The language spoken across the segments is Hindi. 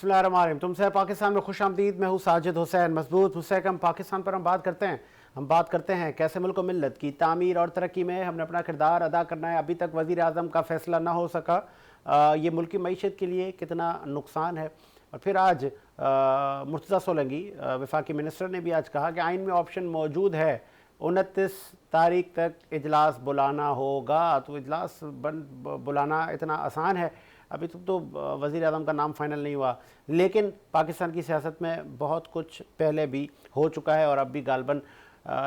बिस्मिल्लाहिर्रहमानिर्रहीम। तुमसे पाकिस्तान में खुश आमदीद। मैं हूँ साजिद हुसैन। मजबूत मुस्तहकम पाकिस्तान पर हम बात करते हैं कैसे मुल्क व मिल्लत की तामीर और तरक्की में हमने अपना किरदार अदा करना है। अभी तक वज़ीर आज़म का फ़ैसला ना हो सका, ये मुल्क की मईशत के लिए कितना नुकसान है। और फिर आज मुर्तज़ा सोलंकी वफाकी मिनिस्टर ने भी आज कहा कि आइन में ऑप्शन मौजूद है, 29 तारीख तक इजलास बुलाना होगा। तो इजलास बुलाना इतना आसान है? अभी तक तो वज़ीर आज़म का नाम फ़ाइनल नहीं हुआ, लेकिन पाकिस्तान की सियासत में बहुत कुछ पहले भी हो चुका है और अब भी गालबन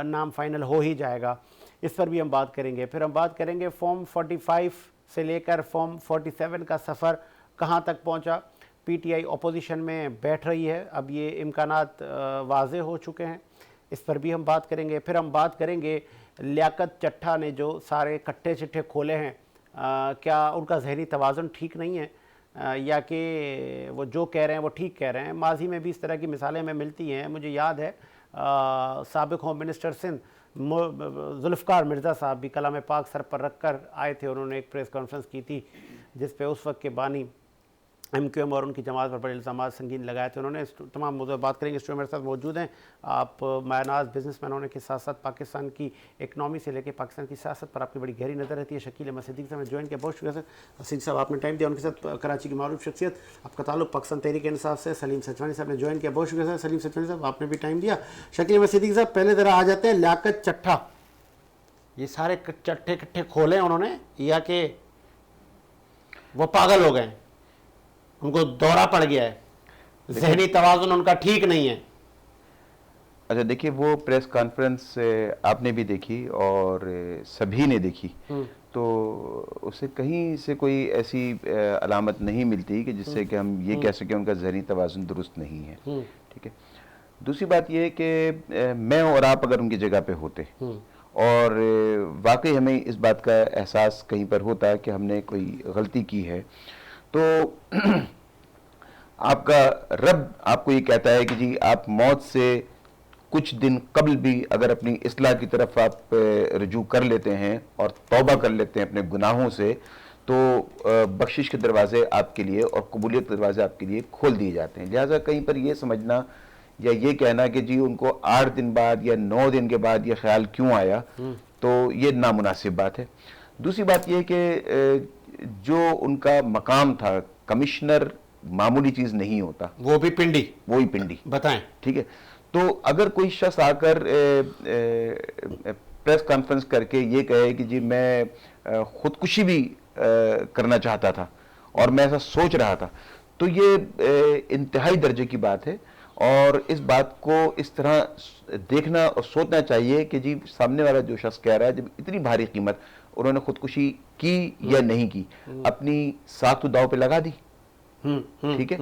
नाम फ़ाइनल हो ही जाएगा। इस पर भी हम बात करेंगे। फिर हम बात करेंगे फॉर्म 45 से लेकर फॉर्म 47 का सफ़र कहाँ तक पहुँचा। PTI अपोजिशन में बैठ रही है, अब ये इम्कानात वाज़े हो चुके हैं, इस पर भी हम बात करेंगे। फिर हम बात करेंगे लियाकत चट्टा ने जो सारे कट्टे चिट्ठे खोले हैं, क्या उनका जहनी तवाज़ुन ठीक नहीं है, या कि वो जो कह रहे हैं वो ठीक कह रहे हैं। माजी में भी इस तरह की मिसालें हमें मिलती हैं। मुझे याद है साबिक़ होम मिनिस्टर सिंध जुल्फ़िकार मिर्ज़ा साहब भी कलाम पाक सर पर रख कर आए थे। उन्होंने एक प्रेस कॉन्फ्रेंस की थी जिस पे उस वक्त के बानी MQM और उनकी जमात पर बड़े इल्ज़ामात संगीन लगाए थे। उन्होंने तमाम मुद्दों पर बात करेंगे। स्टूडियो मेरे साथ मौजूद हैं आप मायनाज बिजनेसमैन होने के साथ साथ पाकिस्तान की इकनॉमी से लेकर पाकिस्तान की सियासत पर आपकी बड़ी गहरी नज़र रहती है। शकील अहमद सिद्दीकी साहब ने ज्वाइन किया, बहुत शुक्रिया सर। सिद्दीकी साहब आपने टाइम दिया। उनके साथ कराची की मारूफ शख्सियत, आपका ताल्लुक पाकिस्तान तहरीक इंसाफ से सलीम सचवानी साहब ने ज्वाइन किया, बहुत शुक्रिया सर। सलीम सचवानी साहब आपने भी टाइम दिया। शकील अहमद सिद्दीकी साहब पहले ज़रा आ जाते हैं लियाकत चट्टा, ये सारे चट्टे कट्ठे खोले उन्होंने या कि वो पागल हो गए, उनको दौरा पड़ गया है, ज़हनी तवाज़ुन उनका ठीक नहीं है? अच्छा देखिए, वो प्रेस कॉन्फ्रेंस आपने भी देखी और सभी ने देखी, तो उससे कहीं से कोई ऐसी अलामत नहीं मिलती कि जिससे कि हम ये कह सकें उनका ज़हनी तवाज़ुन दुरुस्त नहीं है। ठीक है। दूसरी बात ये है कि मैं और आप अगर उनकी जगह पे होते और वाकई हमें इस बात का एहसास कहीं पर होता कि हमने कोई गलती की है, तो आपका रब आपको ये कहता है कि जी आप मौत से कुछ दिन कबल भी अगर अपनी इस्लाह की तरफ आप रुजू कर लेते हैं और तौबा कर लेते हैं अपने गुनाहों से, तो बख्शिश के दरवाजे आपके लिए और कबूलियत के दरवाजे आपके लिए खोल दिए जाते हैं। लिहाजा कहीं पर यह समझना या ये कहना कि जी उनको 8 दिन बाद या 9 दिन के बाद ये ख्याल क्यों आया, तो ये नामुनासिब बात है। दूसरी बात यह कि जो उनका मकाम था, कमिश्नर मामूली चीज नहीं होता, वो भी पिंडी बताएं। ठीक है। तो अगर कोई शख्स आकर प्रेस कॉन्फ्रेंस करके ये कहे कि जी मैं खुदकुशी भी करना चाहता था और मैं ऐसा सोच रहा था, तो ये इंतहाई दर्जे की बात है। और इस बात को इस तरह देखना और सोचना चाहिए कि जी सामने वाला जो शख्स कह रहा है, जब इतनी भारी कीमत उन्होंने खुदकुशी की या नहीं की, अपनी साख तो दाव पे लगा दी। ठीक है।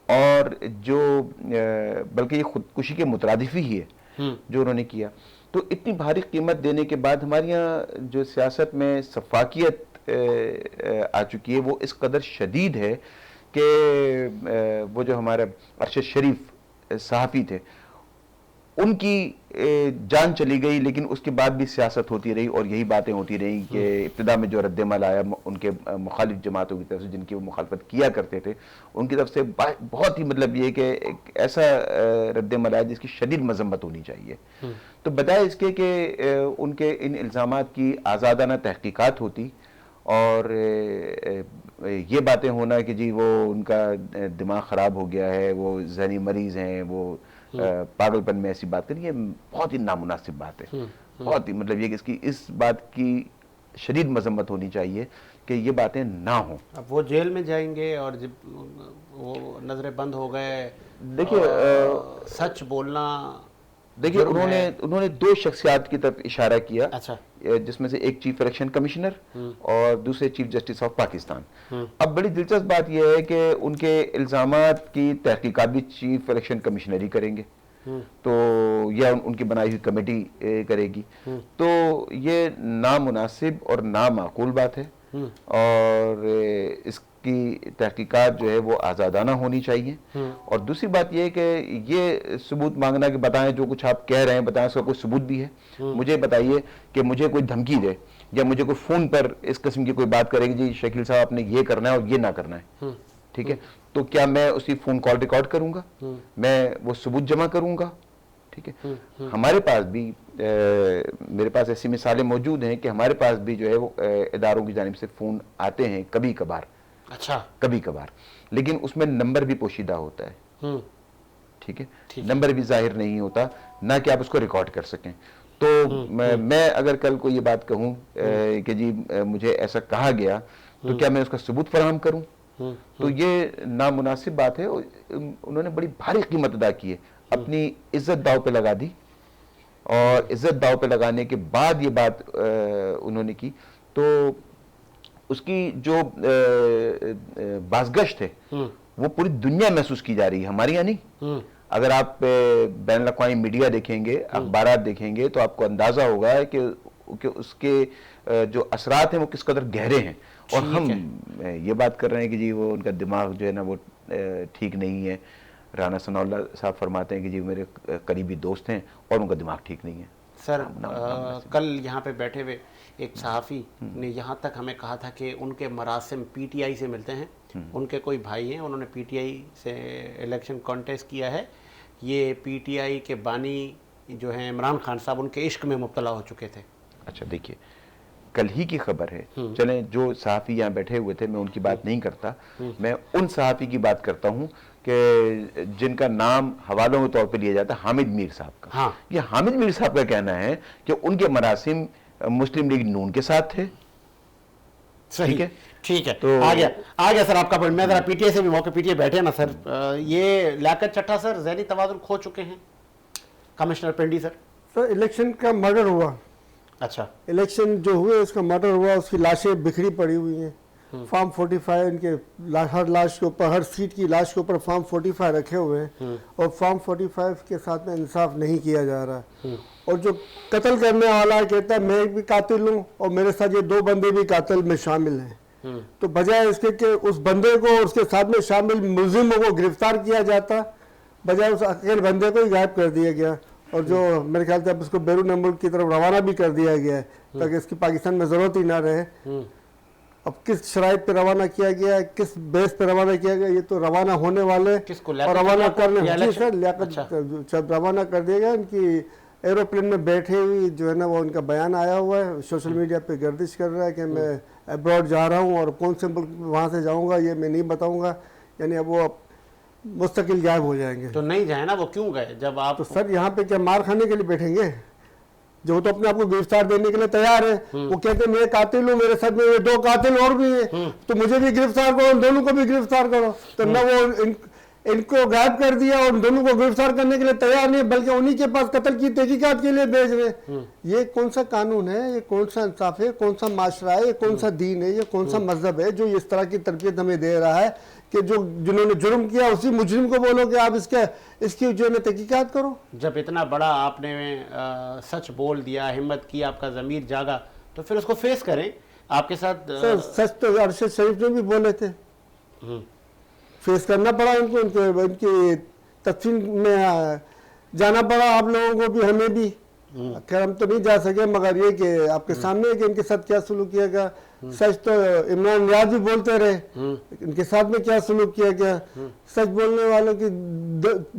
और जो बल्कि ये खुदकुशी के मुतरादिफ ही है जो उन्होंने किया। तो इतनी भारी कीमत देने के बाद हमारे यहाँ जो सियासत में सफाकियत आ चुकी है, वो इस कदर शदीद है कि वो जो हमारे अरशद शरीफ सहाफ़ी थे, उनकी जान चली गई, लेकिन उसके बाद भी सियासत होती रही और यही बातें होती रही कि इब्तिदा में जो रद्दमल आया उनके मुखालिफ जमातों की तरफ से, जिनकी वो मुखालफत किया करते थे, उनकी तरफ से बहुत ही मतलब ये कि एक ऐसा रद्दमल आया जिसकी शदीद मजम्मत होनी चाहिए। तो बजाय इसके कि उनके इन इल्ज़ामात की आज़ादाना तहकीकात होती और ये बातें होना कि जी वो उनका दिमाग ख़राब हो गया है, वो ज़हनी मरीज़ हैं, वो पागलपन में ऐसी बात करें, ये बहुत ही नामुनासिब बात है। बहुत ही मतलब ये कि इसकी इस बात की शदीद मजम्मत होनी चाहिए कि ये बातें ना हो। अब वो जेल में जाएंगे और जब वो नजरें बंद हो गए, देखिए सच बोलना, देखिए उन्होंने 2 शख्सियात की तरफ इशारा किया। अच्छा। जिसमें से एक चीफ इलेक्शन कमिश्नर और दूसरे चीफ जस्टिस ऑफ पाकिस्तान। अब बड़ी दिलचस्प बात यह है कि उनके इल्जामात की तहकीकात भी चीफ इलेक्शन कमिश्नर ही करेंगे, तो यह उनकी बनाई हुई कमेटी करेगी। तो ये नामुनासिब और नामाकूल बात है और इसकी तहकीकात जो है वो आज़ादाना होनी चाहिए। और दूसरी बात यह है कि ये सबूत मांगना कि बताएं जो कुछ आप कह रहे हैं, बताएं उसका कोई सबूत भी है। मुझे बताइए कि मुझे कोई धमकी दे या मुझे कोई फ़ोन पर इस किस्म की कोई बात करेगी, जी शकील साहब आपने ये करना है और ये ना करना है, ठीक है, तो क्या मैं उसकी फोन कॉल रिकॉर्ड करूंगा, मैं वो सबूत जमा करूंगा? ठीक है। हमारे पास भी मेरे पास ऐसी मिसालें मौजूद हैं कि हमारे पास भी जो है वो इदारों की जानिब से फोन आते हैं कभी कभार। अच्छा। कभी कभार, लेकिन उसमें नंबर भी पोशीदा होता है। ठीक है, नंबर भी जाहिर नहीं होता, ना कि आप उसको रिकॉर्ड कर सकें। तो मैं अगर कल को ये बात कहूं कि जी मुझे ऐसा कहा गया, तो क्या मैं उसका सबूत फराहम करूं? तो ये नामुनासिब बात है। उन्होंने बड़ी भारी कीमत अदा की है, अपनी इज्जत दाव पे लगा दी, और इज्जत दाव पे लगाने के बाद ये बात उन्होंने की, तो उसकी जो बाज़गश्त है वो पूरी दुनिया महसूस की जा रही है, हमारे यहाँ नहीं। अगर आप बैन अल-अक़वामी मीडिया देखेंगे, अखबारात देखेंगे, तो आपको अंदाजा होगा कि उसके जो असरात हैं वो किस कदर गहरे हैं। और हम ये बात कर रहे हैं कि जी वो उनका दिमाग जो है ना वो ठीक नहीं है। राना सनाउल्लाह साहब फरमाते हैं कि जी मेरे करीबी दोस्त हैं और उनका दिमाग ठीक नहीं है। सर कल यहाँ पे बैठे हुए एक सहाफ़ी ने यहाँ तक हमें कहा था कि उनके मरासिम पीटीआई से मिलते हैं। उनके कोई भाई हैं, उन्होंने पीटीआई से इलेक्शन कॉन्टेस्ट किया है। ये पीटीआई के बानी जो हैं इमरान खान साहब, उनके इश्क में मुब्तला हो चुके थे। अच्छा, देखिए कल ही की खबर है। चलें, जो सहाफ़ी यहाँ बैठे हुए थे मैं उनकी बात नहीं करता, मैं उन सहाफ़ी की बात करता हूँ कि जिनका नाम हवालों के तौर पे लिया जाता है, हामिद मीर साहब का। हाँ। ये हामिद मीर साहब का कहना है कि उनके मरासिम मुस्लिम लीग नून के साथ थे। ठीक है, ठीक है। तो आ गया सर आपका पॉइंट। मैं जरा पीटीआई से भी मौके पीटीआई बैठे ना सर, ये लियाकत चट्टा सर ज़हनी तवाज़ुन खो चुके हैं, कमिश्नर पिंडी सर। सर इलेक्शन का मर्डर हुआ। अच्छा। इलेक्शन जो हुए उसका मर्डर हुआ, उसकी लाशें बिखरी पड़ी हुई हैं। फॉर्म 45 इनके हर लाश के ऊपर, हर सीट की लाश के ऊपर फॉर्म 45 रखे हुए हैं, और फॉर्म 45 के साथ में इंसाफ नहीं किया जा रहा है। और जो कत्ल करने वाला कहता है मैं भी कातिल हूँ और मेरे साथ ये 2 बंदे भी कातिल में शामिल हैं, तो बजाय इसके कि उस बंदे को और उसके साथ में शामिल मुलजिमों को गिरफ्तार किया जाता, बजाय उस अकेले बंदे को ही गायब कर दिया गया। और जो मेरे ख्याल से अब उसको बैरून मुल्क की तरफ रवाना भी कर दिया गया है, ताकि इसकी पाकिस्तान में ज़रूरत ही ना रहे। अब किस शराइत पे रवाना किया गया, किस बेस पे रवाना किया गया, ये तो रवाना होने वाले और रवाना करने सर लियाकत जब रवाना कर दिया गया। इनकी एरोप्लेन में बैठे हुई जो है ना वो उनका बयान आया हुआ है, सोशल मीडिया पे गर्दिश कर रहा है कि मैं अब्रॉड जा रहा हूँ और कौन से मुल्क वहाँ से जाऊँगा ये मैं नहीं बताऊँगा। यानी अब वो मुस्तकिल गायब हो जाएंगे। तो नहीं जाए ना, वो क्यों गए जब आप? तो सर यहाँ पे क्या मार खाने के लिए बैठेंगे? जो तो अपने आप को गिरफ्तार देने के लिए तैयार है, वो कहते हैं मैं कातिल हूँ, मेरे साथ में ये 2 कातिल और भी हैं, तो मुझे भी गिरफ्तार करो, दोनों को भी गिरफ्तार करो। तो न वो इनको गायब कर दिया और दोनों को गिरफ्तार करने के लिए तैयार नहीं, बल्कि उन्हीं के पास कत्ल की तहकीकात के लिए भेज रहे। ये कौन सा कानून है, ये कौन सा इंसाफ है, कौन सा माशरा है, ये कौन सा दीन है, ये कौन सा मजहब है जो इस तरह की तरबियत हमें दे रहा है कि जो जिन्होंने जुर्म किया उसी मुजरिम को बोलो कि आप इसकी जो है तहकीकात करो। जब इतना बड़ा आपने सच बोल दिया, हिम्मत की, आपका ज़मीर जागा, तो फिर उसको फेस करें। आपके साथ सच तो अरशद शरीफ ने भी बोले थे, फेस करना पड़ा उनको, उनकी तफसील में जाना पड़ा आप लोगों को भी, हमें भी। खैर हम तो नहीं जा सके, मगर ये कि आपके सामने है कि इनके साथ क्या सलूक किया गया। सच तो इमरान नियाज भी बोलते रहे, इनके साथ में क्या सलूक किया गया। सच बोलने वालों की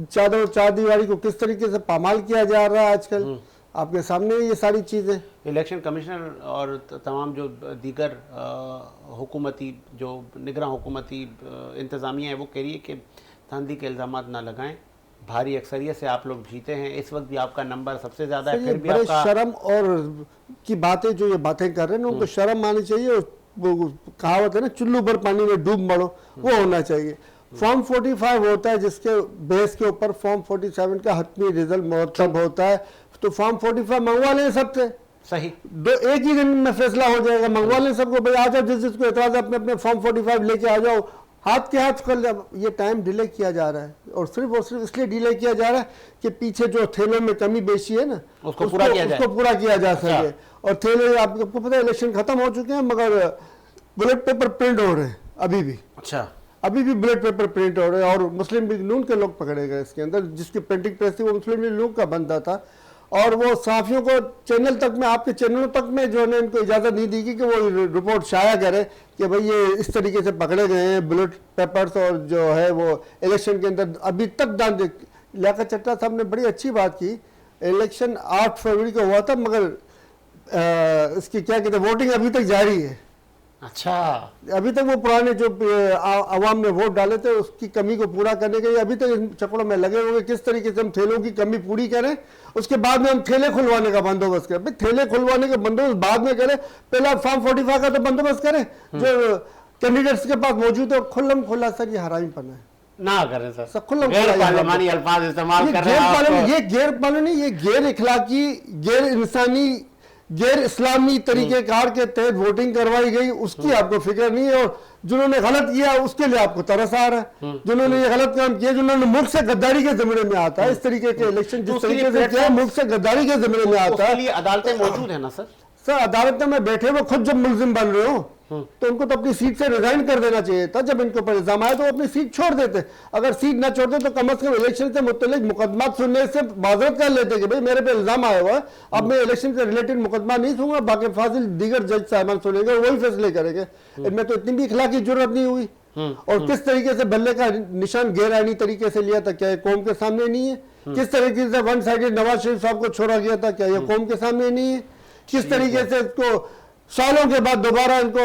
चादर और चार दीवारी को किस तरीके से पामाल किया जा रहा है आजकल, आपके सामने ये सारी चीज़ें। इलेक्शन कमिश्नर और तमाम जो दीगर हुकूमती जो निगरान हुकूमती इंतज़ामिया है वो कह रही है कि धांधली के इल्ज़ाम ना लगाएं, भारी अक्सरियत से आप लोग जीते हैं, इस वक्त भी आपका नंबर सबसे ज़्यादा है, फिर भी आपका शर्म और की बातें जो ये बातें कर रहे हैं ना उनको शर्म आनी चाहिए। वो कहावत है ना चुल्लू भर पानी में डूब मरो, वो होना चाहिए। फॉर्म 45 होता है जिसके बेस के ऊपर फॉर्म 47 का हतमी रिजल्ट मुरतब होता है, तो फॉर्म 45 मंगवा लें सबसे, सही एक ही दिन में फैसला हो जाएगा। मंगवा लें सबको, भाई आ जाओ, जिसको एतराज अपने अपने फॉर्म 45 लेके आ जाओ, हाथ के हाथ कर। ये टाइम डिले किया जा रहा है और सिर्फ इसलिए डिले किया जा रहा है कि पीछे जो थेलों में कमी बेशी है ना उसको पूरा किया जा सके। और थेले आपको पता है इलेक्शन खत्म हो चुके हैं मगर बुलेट पेपर प्रिंट हो रहे हैं अभी भी। अच्छा, अभी भी बुलेट पेपर प्रिंट हो रहे हैं और मुस्लिम लीग नून के लोग पकड़े गए इसके अंदर। जिसकी प्रिंटिंग प्रेस थी वो मुस्लिम लीग नून का बंदा था और वो सहाफियों को चैनल तक में, आपके चैनलों तक में जो है इनको इजाज़त नहीं दी कि वो रिपोर्ट शाया करे कि भाई ये इस तरीके से पकड़े गए हैं बैलेट पेपर्स और जो है वो इलेक्शन के अंदर अभी तक दान दे। लियाकत चट्टा साहब ने बड़ी अच्छी बात की, इलेक्शन 8 फरवरी को हुआ था मगर इसकी क्या कहते हैं वोटिंग अभी तक जारी है। अच्छा, अभी तक वो पुराने जो आवाम ने वोट डाले थे उसकी कमी को पूरा करने के लिए अभी तक इन चक्रों में लगे हुए, किस तरीके से हम ठेलों की कमी पूरी करें, उसके बाद में हम ठेले खुलवाने का बंदोबस्त करें। ठेले खुलवाने का बंदोबस्त बाद में करें, पहला फॉर्म 45 का तो बंदोबस्त करें जो कैंडिडेट्स के पास मौजूद है। खुल्लम खुल्ला सर ये हरामी पना है, ना करें सर, खुल्लम गैर पार्लियामानी अल्फाज इस्तेमाल कर रहे हैं आप। ये गैर पार्लियामानी, ये गैर इखलाकी, गैर इंसानी, गैर इस्लामी तरीकेकार के तहत वोटिंग करवाई गई, उसकी आपको फिक्र नहीं है। और जिन्होंने गलत किया उसके लिए आपको तरस आ रहा है, जिन्होंने ये गलत काम किया, जिन्होंने मुल्क से गद्दारी के ज़माने में आता है, इस तरीके के इलेक्शन जिस तरीके से किया मुल्क से गद्दारी के ज़माने में आता है। अदालतें मौजूद है ना सर? सर अदालत में बैठे हुए खुद जब मुलजिम बन रहे हो तो उनको तो अपनी सीट से रिजाइन कर देना चाहिए था। जब इनके ऊपर इल्जाम आया तो वो अपनी सीट छोड़ देते, अगर सीट ना छोड़ते तो कम से कम इलेक्शन से मुतल्लिक मुकदमा सुनने से माजरत कर लेते कि भाई मेरे पे इल्जाम आया हुआ है, अब मैं इलेक्शन से रिलेटेड मुकदमा नहीं सुनूंगा, बाकी फाजिल दीगर जज साहबान सुनेंगे, वही फैसले करेंगे। इनमें तो इतनी भी इखलाकी जरूरत नहीं हुई। और किस तरीके से बल्ले का निशान गैर आईनी तरीके से लिया था, क्या ये कौम के सामने नहीं है? किस तरीके से वन साइडेड नवाज शरीफ साहब को छोड़ा गया था, क्या ये कौम के सामने नहीं है? किस तरीके से इसको सालों के बाद दोबारा इनको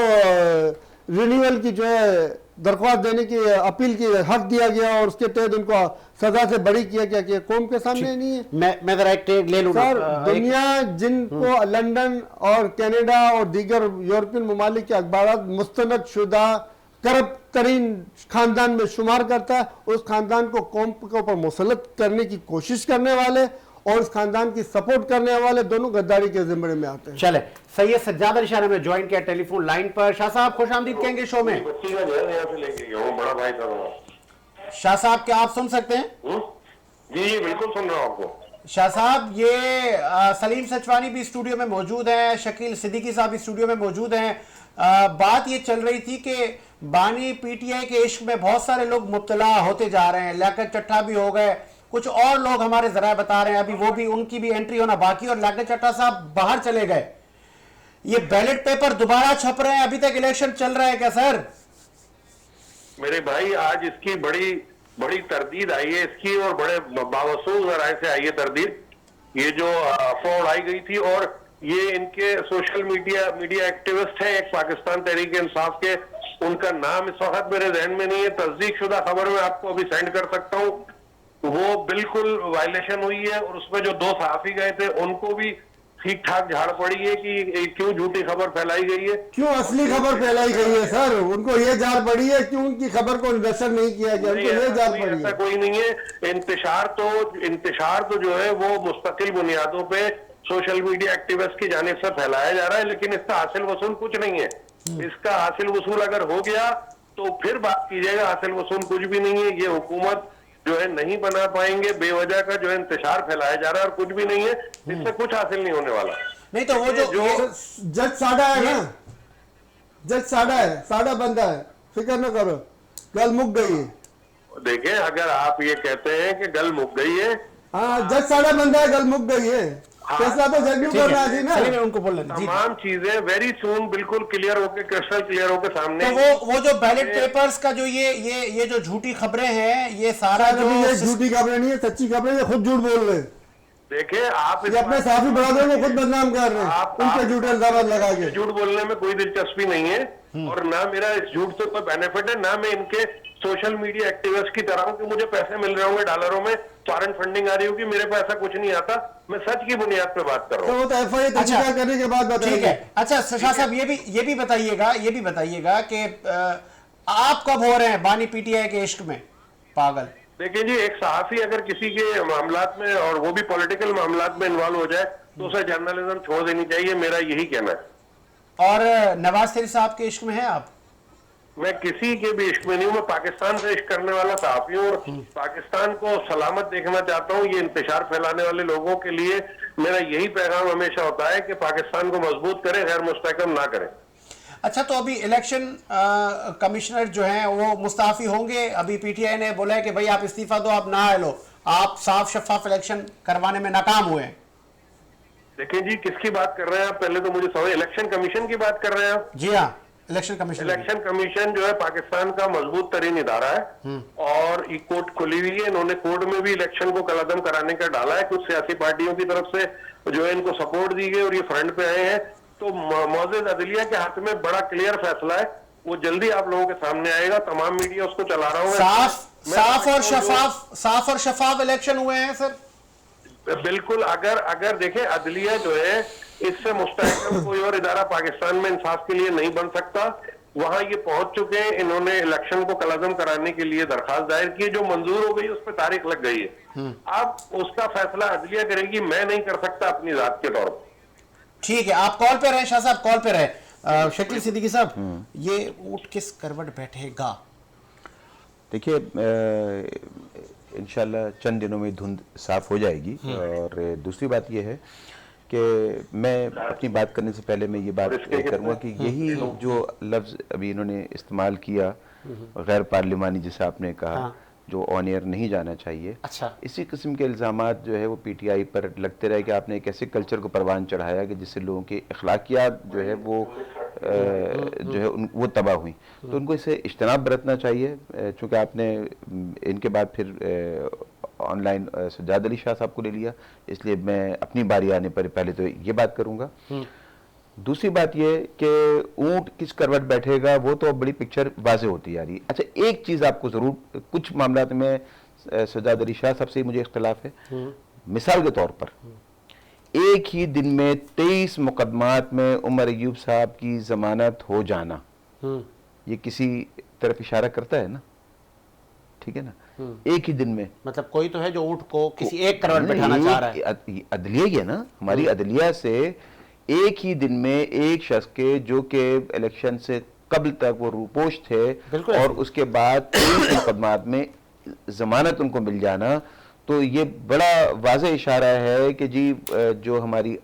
रिन्यूअल की जो है दरख्वास्त देने की अपील की हक दिया गया और उसके तहत उनको सजा से बरी किया गया कि कौम के सामने नहीं है। मैं जरा एक टेक ले लूं सर, दुनिया जिनको लंदन और कनाडा और दीगर यूरोपियन ममालिक के अखबार मुस्तनद शुदा करप्ट तरीन खानदान में शुमार करता है, उस खानदान को कौम के ऊपर मुसलत करने की कोशिश करने वाले और इस खानदान की सपोर्ट करने वाले दोनों गद्दारी के जिम्मे में आते हैं। चले, सैयद सज्जाद अली शाह ने ज्वाइन किया टेलीफोन लाइन पर। शाह साहब खुश आमदीद कहेंगे शो में। बड़ा भाई शाह साहब क्या आप सुन सकते हैं? जी बिल्कुल सुन रहा हूँ आपको। शाह साहब ये सलीम सचवानी भी स्टूडियो में मौजूद हैं, शकील सिद्दीकी साहब भी स्टूडियो में मौजूद हैं। बात ये चल रही थी कि बानी पीटीआई के इश्क में बहुत सारे लोग मुब्तला होते जा रहे हैं, लियाकत चट्टा भी हो गए, कुछ और लोग हमारे जरा बता रहे हैं अभी वो भी, उनकी भी एंट्री होना बाकी और लियाकत चट्टा साहब बाहर चले गए। ये बैलेट पेपर दोबारा छप रहे हैं, अभी तक इलेक्शन चल रहा है क्या सर? मेरे भाई आज इसकी बड़ी तरदीद आई है इसकी, और बड़े बावसूल जराए से आई है तरदीद। ये जो अफवाह उड़ाई गई थी, और ये इनके सोशल मीडिया एक्टिविस्ट हैं एक पाकिस्तान तहरीक इंसाफ के, उनका नाम इस वक्त मेरे जहन में नहीं है, तस्दीक शुदा खबर मैं आपको अभी सेंड कर सकता हूँ। वो बिल्कुल वायलेशन हुई है, और उसमें जो 2 सहाफी गए थे उनको भी ठीक ठाक झाड़ पड़ी है कि क्यों झूठी खबर फैलाई गई है, क्यों असली खबर फैलाई गई है। सर उनको ये झाड़ पड़ी है, क्यों उनकी खबर को नशर नहीं किया गया, उनको ये झाड़ पड़ी है। ऐसा कोई नहीं है। इंतशार तो जो है वो मुस्तकिल बुनियादों पे सोशल मीडिया एक्टिविस्ट की जानिब से फैलाया जा रहा है, लेकिन इसका हासिल वसूल कुछ नहीं है। इसका हासिल वसूल अगर हो गया तो फिर बात कीजिएगा, हासिल वसूल कुछ भी नहीं है। ये हुकूमत जो है नहीं बना पाएंगे, बेवजह का जो है इंतशार फैलाया जा रहा है और कुछ भी नहीं है, इससे कुछ हासिल नहीं होने वाला। नहीं तो वो जो जज साडा है ना, जज साडा है, साडा बंदा है, फिक्र न करो, गल मुक गई है। देखें अगर आप ये कहते हैं कि गल मुक गई है, हाँ जज साडा बंदा है, गल मुक गई है, फैसला तो जज कर रहा थी ना। चलिए उनको बोल लेते, तमाम चीजें वेरी सून बिल्कुल क्लियर होके, क्रिस्टल क्लियर होके सामने। तो वो जो बैलेट पेपर्स का जो ये जो झूठी खबरें हैं, ये सारा जो ये झूठी खबरें नहीं है, सच्ची खबरें, ये खुद झूठ बोल रहे हैं। देखिए आप ये अपने साथी बरादरों को खुद बदनाम कर रहे हैं, उनके झूठे इल्जाम लगा के। झूठ बोलने में कोई दिलचस्पी नहीं है, और ना मेरा इस झूठ से कोई बेनिफिट है, ना मैं इनके सोशल मीडिया एक्टिविस्ट की तरह हूं कि मुझे पैसे मिल रहे होंगे डॉलरों में, फॉरेन फंडिंग आ रही होगी, मेरे पे ऐसा कुछ नहीं आता। मैं सच की बुनियाद पे बात कर रहा हूँ। तो वो तो एफआईआर तहकीकात करने के बाद बताइए। ठीक है। अच्छा शाह साहब ये भी बताइएगा कि आप कब हो रहे हैं बानी पीटीआई के इश्क में पागल? देखिए जी, एक सहाफी अगर किसी के मामलात में, और वो भी पॉलिटिकल मामलात में इन्वॉल्व हो जाए, तो उसे जर्नलिज्म छोड़ देनी चाहिए, मेरा यही कहना है। और नवाज शरीफ साहब के इश्क में हैं आप? मैं किसी के भी इश्क में नहीं हूं, मैं पाकिस्तान से इश्क करने वाला सहाफी हूं, और पाकिस्तान को सलामत देखना चाहता हूं। ये इंतशार फैलाने वाले लोगों के लिए मेरा यही पैगाम हमेशा होता है कि पाकिस्तान को मजबूत करें, गैर मुस्तहकम ना करें। अच्छा, तो अभी इलेक्शन कमिश्नर जो हैं वो मुस्ताफी होंगे? अभी पीटीआई ने बोला है कि भाई आप इस्तीफा दो, आप ना लो, आप साफ शफाफ इलेक्शन करवाने में नाकाम हुए हैं। देखिए जी, किसकी बात कर रहे हैं आप? पहले तो मुझे समझ, इलेक्शन कमीशन की बात कर रहे हैं आप? जी हाँ, इलेक्शन कमीशन। इलेक्शन कमीशन जो है पाकिस्तान का मजबूत तरीन इदारा है और ये कोर्ट खुली हुई है। इन्होंने कोर्ट में भी इलेक्शन को कलअदम कराने का डाला है। कुछ सियासी पार्टियों की तरफ से जो है इनको सपोर्ट दी गई और ये फ्रंट पे आए हैं। तो मौजूद अदलिया के हाथ में बड़ा क्लियर फैसला है, वो जल्दी आप लोगों के सामने आएगा। तमाम मीडिया उसको चला रहा हूँ। साफ और शफाफ इलेक्शन हुए हैं सर। बिल्कुल। अगर देखें, अदलिया जो है इससे मुस्तहकम कोई और इदारा पाकिस्तान में इंसाफ के लिए नहीं बन सकता। वहां ये पहुंच चुके हैं। इन्होंने इलेक्शन को कलअदम कराने के लिए दरखास्त दायर की, जो मंजूर हो गई, उस पर तारीख लग गई है। अब उसका फैसला अदलिया करेगी, मैं नहीं कर सकता अपनी जात के तौर पर। ठीक है, आप कॉल पे रहे शाह साहब, कॉल पे रहे। शकील सिद्दीकी साहब, ये ऊंट किस करवट बैठेगा? देखिए, इंशाल्लाह चंद दिनों में धुंध साफ हो जाएगी। और दूसरी बात यह है कि मैं अपनी बात करने से पहले मैं ये बात करूँगा कि यही जो लफ्ज़ अभी इन्होंने इस्तेमाल किया, गैर पार्लिमानी, जिसे आपने कहा, जो ऑन एयर नहीं जाना चाहिए। अच्छा। इसी किस्म के इल्ज़ामात जो है वो पीटीआई पर लगते रहे कि आपने एक ऐसे कल्चर को परवान चढ़ाया कि जिससे लोगों की अखलाकियात जो है वो जो है वो तबाह हुई। तो उनको इससे इज्तनाब बरतना चाहिए। चूँकि आपने इनके बाद फिर ऑनलाइन सज्जाद अली शाह साहब को ले लिया, इसलिए मैं अपनी बारी आने पर पहले तो ये बात करूँगा। दूसरी बात ये कि ऊंट किस करवट बैठेगा, वो तो बड़ी पिक्चर वाज़े होती जा रही है। अच्छा, एक चीज़ आपको ज़रूर, कुछ मामलात में सज्जाद अली शाह साहब से मुझे इख्तलाफ है। मिसाल के तौर पर एक ही दिन में 23 मुकदमात में उमर अय्यूब साहब की जमानत हो जाना, ये किसी तरफ इशारा करता है ना? ठीक है ना? एक ही दिन में, मतलब कोई तो है जो ऊंट को किसी एक करवट बैठाना चाह रहा है। अदलिया ही है ना, हमारी अदलिया से एक ही दिन में एक शख्स के जो कि इलेक्शन से कबल तक वो रूपोश थे और उसके बाद 23 मुकदमात में जमानत उनको मिल जाना, तो ये बड़ा वाज़े इशारा है कि जी जो हमारी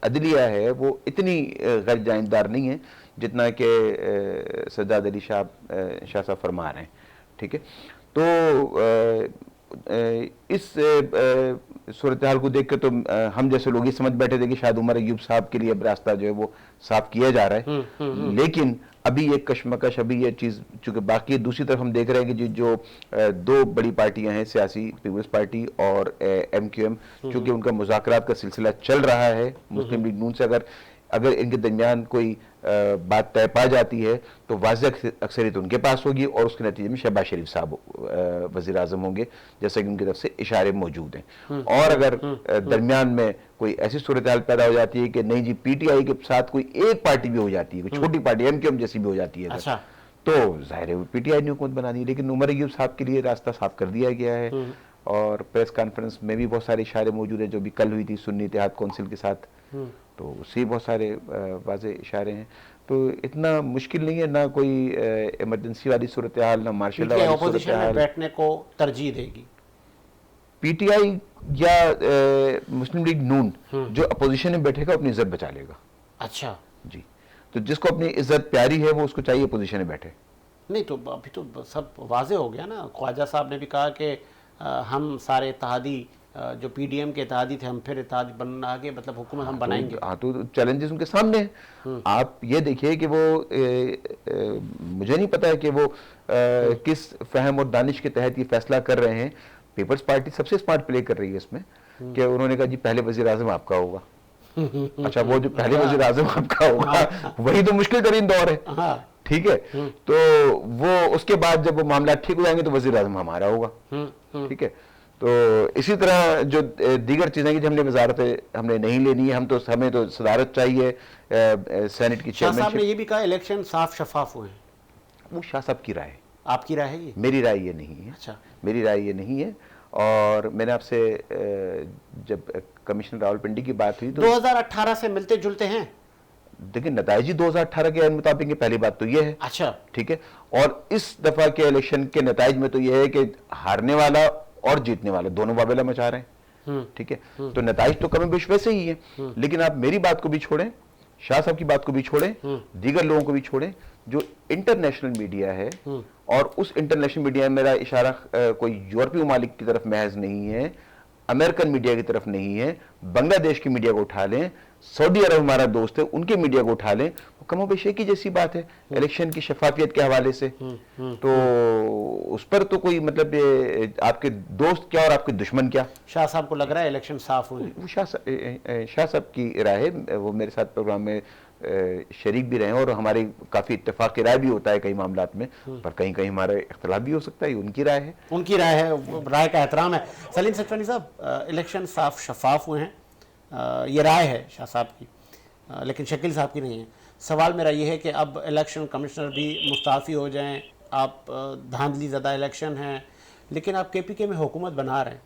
अदलिया है वो इतनी गैर जानबदार नहीं है जितना कि सज्जाद अली शाह साहब फरमा रहे हैं। ठीक है, तो इस सूरत हाल को देख के तो हम जैसे लोग ये समझ बैठे थे कि शायद उमर अय्यूब साहब के लिए अब रास्ता जो है वो साफ किया जा रहा है। लेकिन अभी ये कशमकश, अभी ये चीज़ चूँकि बाकी है। दूसरी तरफ हम देख रहे हैं कि जो दो बड़ी पार्टियां हैं सियासी, पीपल्स पार्टी और MQM, चूँकि उनका मुज़ाकरात का सिलसिला चल रहा है मुस्लिम लीग नून से, अगर इनके दरमियान कोई बात तय पा जाती है तो वाज़ेह अक्सरियत उनके पास होगी और उसके नतीजे में शहबाज शरीफ साहब वज़ीर आज़म होंगे, जैसा कि उनकी तरफ से इशारे मौजूद हैं। और अगर दरमियान में कोई ऐसी सूरत हाल पैदा हो जाती है कि नहीं जी, PTI के साथ कोई एक पार्टी भी हो जाती है, कोई छोटी पार्टी MQM जैसी भी हो जाती है, अच्छा, तो जाहिर है PTI ने हुकूमत बनानी है। लेकिन उमर अय्यूब साहब के लिए रास्ता साफ कर दिया गया है और प्रेस कॉन्फ्रेंस में भी बहुत सारे इशारे मौजूद हैं, जो भी कल हुई थी सुन्नी इत्तेहाद कौंसिल के साथ, तो उससे बहुत सारे वाज़े इशारे हैं। तो इतना मुश्किल नहीं है, ना कोई इमरजेंसी वाली सूरत हाल, ना मार्शल वाली सूरत हाल। बैठने को तरजीह देगी PTI या मुस्लिम लीग नून, जो अपोजिशन में बैठेगा अपनी इज्जत बचा लेगा। अच्छा जी, तो जिसको अपनी इज्जत प्यारी है वो उसको चाहिए अपोजिशन में बैठे। नहीं तो अभी तो सब वाजे हो गया ना। ख्वाजा साहब ने भी कहा कि हम सारे इत्तेहादी जो PDM के इत्तेहादी थे, हम फिर इत्तेहादी बनना आगे, मतलब हुकूमत हम बनाएंगे। हाँ, तो चैलेंजेस उनके सामने हैं। आप ये देखिए कि वो मुझे नहीं पता है कि वो किस फहम और दानिश के तहत ये फैसला कर रहे हैं। पीपल्स पार्टी सबसे स्मार्ट प्ले कर रही है इसमें कि उन्होंने कहा जी पहले वजीर आजम आपका होगा। अच्छा, वो जो पहले वजीर आजम आपका होगा वही तो मुश्किल तरीन दौर है। ठीक है, तो वो उसके बाद जब वो मामला ठीक हो जाएंगे तो वजीर आजम हमारा होगा। ठीक है, तो इसी तरह जो दीगर चीजें कि हमने वजारत हमने नहीं लेनी है, हमें तो सदारत चाहिए, सेनेट की चेयरमैनशिप। शाह साहब ने ये भी कहा इलेक्शन साफ शफाफ हुए हैं। वो शाह साहब की राय है, आपकी राय है ये? मेरी राय ये नहीं है। अच्छा, मेरी राय ये नहीं है। और मैंने आपसे जब कमिश्नर रावलपिंडी की बात हुई तो 2018 से मिलते जुलते हैं। देखिए, नताइज 2018 के मुताबिक पहली बात तो ये है। अच्छा, ठीक है, और इस दफा के इलेक्शन के नताइज में तो ये है कि हारने वाला और जीतने वाले दोनों वाबेला मचा रहे हैं। ठीक है, तो नताइज तो कमी बेश वैसे ही है। लेकिन आप मेरी बात को भी छोड़ें, शाह साहब की बात को भी छोड़ें, दीगर लोगों को भी छोड़ें, जो इंटरनेशनल मीडिया है, और उस इंटरनेशनल मीडिया में मेरा इशारा कोई यूरोपीय ममालिक की तरफ महज नहीं है, अमेरिकन मीडिया की तरफ नहीं है, बांग्लादेश की मीडिया को उठा लें, सऊदी अरब हमारा दोस्त है उनके मीडिया को उठा लें, कमोबेश एक ही जैसी बात है इलेक्शन की शफाफियत के हवाले से। तो उस पर तो कोई मतलब ये आपके दोस्त क्या और आपके दुश्मन क्या। शाह साहब को लग रहा है इलेक्शन साफ हुए? वो शाह साहब की राय है, वो मेरे साथ प्रोग्राम में शरीक भी रहे हैं और हमारी काफी इत्तेफाक राय भी होता है कई मामलात में, पर कहीं कहीं हमारा इख्तलाफ भी हो सकता है, उनकी राय है। उनकी राय है, राय का एहतराम है। सलीम सचवानी साहब, इलेक्शन साफ शफाफ हुए हैं, ये राय है शाह साहब की, लेकिन शकील साहब की नहीं है। सवाल मेरा ये है कि अब इलेक्शन कमिश्नर भी मुस्ताफ़ी हो जाएं, आप धांधली ज़्यादा इलेक्शन है, लेकिन आप KPK में हुकूमत बना रहे हैं,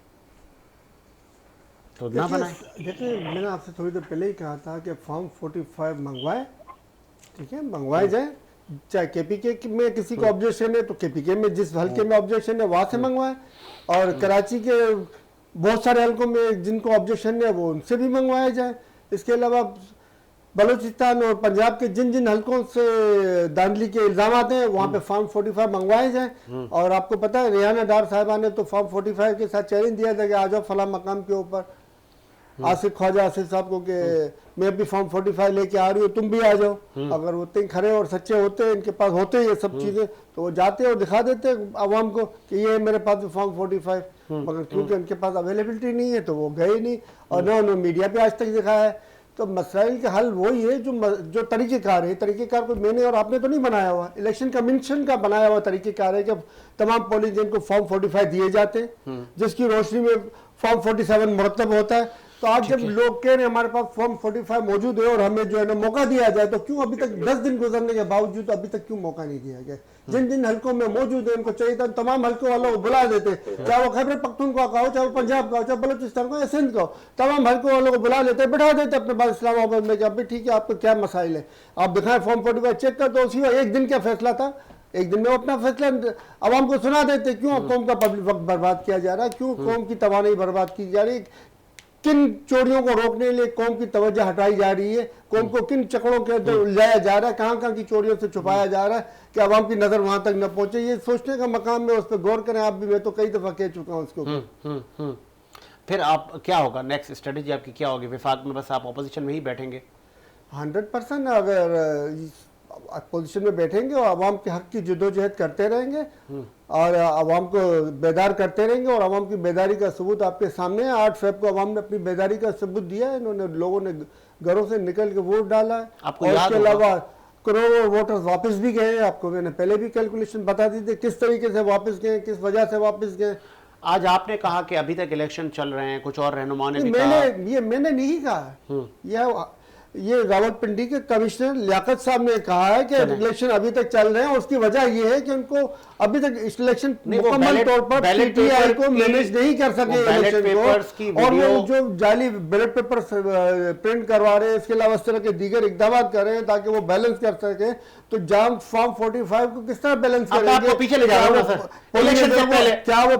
तो ना बनाएं। देखिए मैंने आपसे थोड़ी देर पहले ही कहा था कि फॉर्म 45 मंगवाए, ठीक है, मंगवाए जाए, चाहे KPK में किसी को ऑब्जेक्शन है तो KPK में जिस हल्के में ऑब्जेक्शन है वहाँ से मंगवाए, और कराची के बहुत सारे हल्कों में जिनको ऑब्जेक्शन है वो उनसे भी मंगवाया जाए। इसके अलावा बलूचिस्तान और पंजाब के जिन जिन हल्कों से धांधली के इल्जाम हैं वहाँ पे फॉर्म 45 मंगवाए जाए। और आपको पता है रेहाना डार साहिबा ने तो फॉर्म 45 के साथ चैलेंज दिया था कि आ जाओ फला मकाम के ऊपर, आसिफ ख्वाजा आसिफ साहब को कि मैं भी फॉर्म 45 लेके आ रही हूँ, तुम भी आ जाओ। अगर वो इतने खरे और सच्चे होते, इनके पास होते ये सब चीजें, तो वो जाते और दिखा देते अवाम को कि ये मेरे पास भी फॉर्म 45, मगर क्योंकि उनके पास अवेलेबिलिटी नहीं है तो वो गए नहीं, और न उन्होंने मीडिया पे आज तक दिखाया है। तो मसाइल का हल वही है जो तरीक़ेकार है। तरीक़ेकार को मैंने और आपने तो नहीं बनाया हुआ, इलेक्शन कमीशन का बनाया हुआ तरीक़ेकार है कि तमाम पोलिंग एजेंट को फॉर्म 45 दिए जाते हैं, जिसकी रोशनी में फॉर्म 47 मुरतब होता है। तो आज जब लोग कह रहे हैं हमारे पास फॉर्म 45 मौजूद है और हमें जो है ना मौका दिया जाए, तो क्यों अभी तक 10 दिन गुजरने के बावजूद अभी तक क्यों मौका नहीं दिया गया? जिन जिन हल्कों में मौजूद है उनको चाहिए था तमाम हल्कों वालों को बुला देते, चाहे वो खैबर पख्तूनख्वा का हो, चाहे वो पंजाब का हो, चाहे बलूचिस्तान का, सिंध का हो, तमाम हल्कों वालों को बुला लेते, बैठा देते अपने पास इस्लामाबाद में कि अभी ठीक है आपको क्या मसाइल है, आप दिखाएं फॉर्म 45 चेक कर दो। उसी एक दिन का फैसला था, एक दिन में वो अपना फैसला आवाम को सुना देते। क्यों कौम का पब्लिक वक्त बर्बाद किया जा रहा है, क्यों कौम की तवानाई बर्बाद की जा रही है, किन चोरियों को रोकने के लिए कौम की तवज्जो हटाई जा रही है, कौम को किन चक्रों के अंदर उलझाया जा रहा है, कहाँ कहाँ की चोरियों से छुपाया जा रहा है कि आवाम की नज़र वहाँ तक न पहुँचे। ये सोचने का मकाम में उस पर गौर करें आप भी, मैं तो कई दफ़ा कह चुका हूँ उसके ऊपर। फिर आप क्या होगा, नेक्स्ट स्ट्रेटेजी आपकी क्या होगी? विफाक में बस आप अपोजिशन में ही बैठेंगे? 100% अगर पोजीशन में बैठेंगे और आवाम के हक की जद्दोजहद करते रहेंगे और आवाम को बेदार करते रहेंगे, और आवाम की बेदारी का सबूत आपके सामने है। 8 फ़रवरी को आवाम ने अपनी बेदारी का सबूत दिया है, इन्होंने लोगों ने घरों से निकल के वोट डाला है, और इसके अलावा करोड़ों वोटर्स वापस भी गए हैं। आपको मैंने पहले भी कैलकुलेशन बता दी थी किस तरीके से वापस गए, किस वजह से वापस गए। आज आपने कहा कि अभी तक इलेक्शन चल रहे हैं, कुछ और रहनुमाओं ने भी कहा। मैंने नहीं कहा, ये रावलपिंडी के कमिश्नर लियाकत साहब ने कहा है कि इलेक्शन अभी तक चल रहे हैं। उसकी वजह ये है कि उनको अभी तक इलेक्शन मुकम्मल तौर पर पीटीआई को मैनेज नहीं कर सके इलेक्शन को, और वो जो जाली बैलेट पेपर प्रिंट करवा रहे हैं, इसके अलावा इस तरह के दीगर इकदाम कर रहे हैं ताकि वो बैलेंस कर सके। तो जाम फॉर्म 45 को किस तरह बैलेंस करेंगे? आपको पीछे ले जा रहा हूं सर, इलेक्शन से पहले क्या वो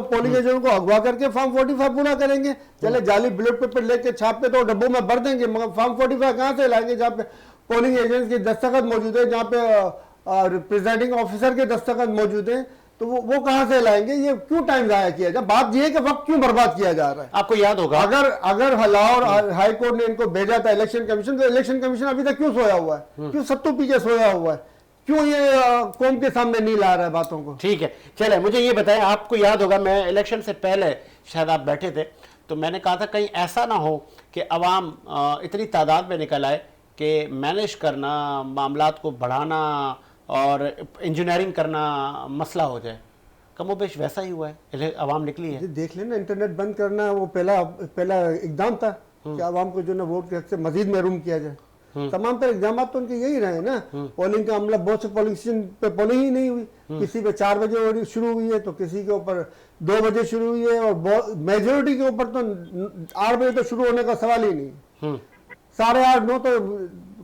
पोलिंग एजेंट को अगवा करके फॉर्म 45 पूरा करेंगे? चले जाली बैलेट पेपर लेके छाप पे तो डब्बों में भर देंगे, मगर फॉर्म 45 कहाँ से लाएंगे जहाँ पे पोलिंग एजेंट्स के दस्तखत मौजूद है, जहाँ पे प्रिजाइडिंग ऑफिसर के दस्तखत मौजूद हैं, तो वो कहाँ से लाएंगे? ये क्यों टाइम जाया किया जाए? बात ये है कि वक्त क्यों बर्बाद किया जा रहा है। आपको याद होगा अगर लाहौर हाई कोर्ट ने इनको भेजा था इलेक्शन कमीशन, तो इलेक्शन कमीशन अभी तक क्यों सोया हुआ है? क्यों सत्तू पी के सोया हुआ है? क्यों ये कौम के सामने नहीं ला रहा है बातों को? ठीक है, चले मुझे ये बताएं, आपको याद होगा मैं इलेक्शन से पहले शायद आप बैठे थे, तो मैंने कहा था कहीं ऐसा ना हो कि अवाम इतनी तादाद में निकल आए कि मैनेज करना, मामलात को बढ़ाना और इंजीनियरिंग करना मसला हो जाए। कमोबेश वैसा ही हुआ है, अवाम निकली है। देख लेना, इंटरनेट बंद करना वो पहला इकदाम था कि आवाम को जो ना वोट के हक से मजीद महरूम किया जाए। तमाम पर इल्जाम तो उनके यही रहे ना। पोलिंग का अमला, बहुत से पोलिंग स्टेशन पे पोलिंग ही नहीं हुई, किसी पे 4 बजे शुरू हुई है तो किसी के ऊपर 2 बजे शुरू हुई है, और मेजोरिटी के ऊपर तो 8 बजे तो शुरू होने का सवाल ही नहीं। 8:30-9 तो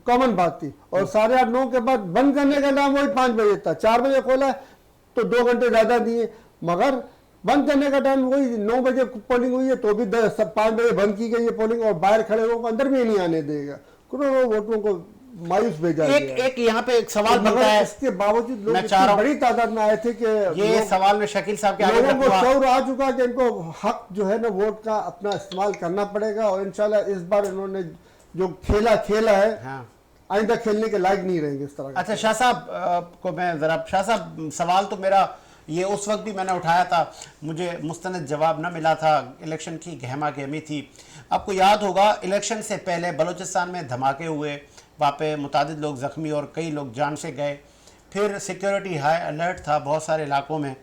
कॉमन बात थी, और 8:30-9 के बाद बंद करने का नाम वही 5 बजे था। 4 बजे खोला तो 2 घंटे ज्यादा दिए, मगर बंद करने का टाइम वही 9 बजे पोलिंग हुई है तो भी 5 बजे बंद की गई है पोलिंग, और बाहर खड़े लोगों को अंदर भी नहीं आने देगा। करोड़ों वोटरों को मायूस भेजा गया है। एक यहाँ पे एक सवाल बनता मगर है, इसके बावजूद लोग मैं चाह रहा हूं- बड़ी तादाद में आए थे कि ये सवाल में शकील साहब के आगे लोगों को रखूंगा। शौर आ चुका कि इनको हक जो है ना वोट का अपना इस्तेमाल करना पड़ेगा, और इंशाल्लाह इस बार इन्होंने जो खेला है हाँ। आइंदा खेलने के लायक नहीं रहेंगे इस तरह का। अच्छा शाह साहब को मैं जरा, शाह साहब सवाल तो मेरा ये उस वक्त भी मैंने उठाया था, मुझे मुस्तनद जवाब न मिला था, इलेक्शन की गहमा गहमी थी। आपको याद होगा इलेक्शन से पहले बलूचिस्तान में धमाके हुए, वहाँ पे मुतादिद लोग ज़ख्मी और कई लोग जान से गए, फिर सिक्योरिटी हाई अलर्ट था बहुत सारे इलाकों में,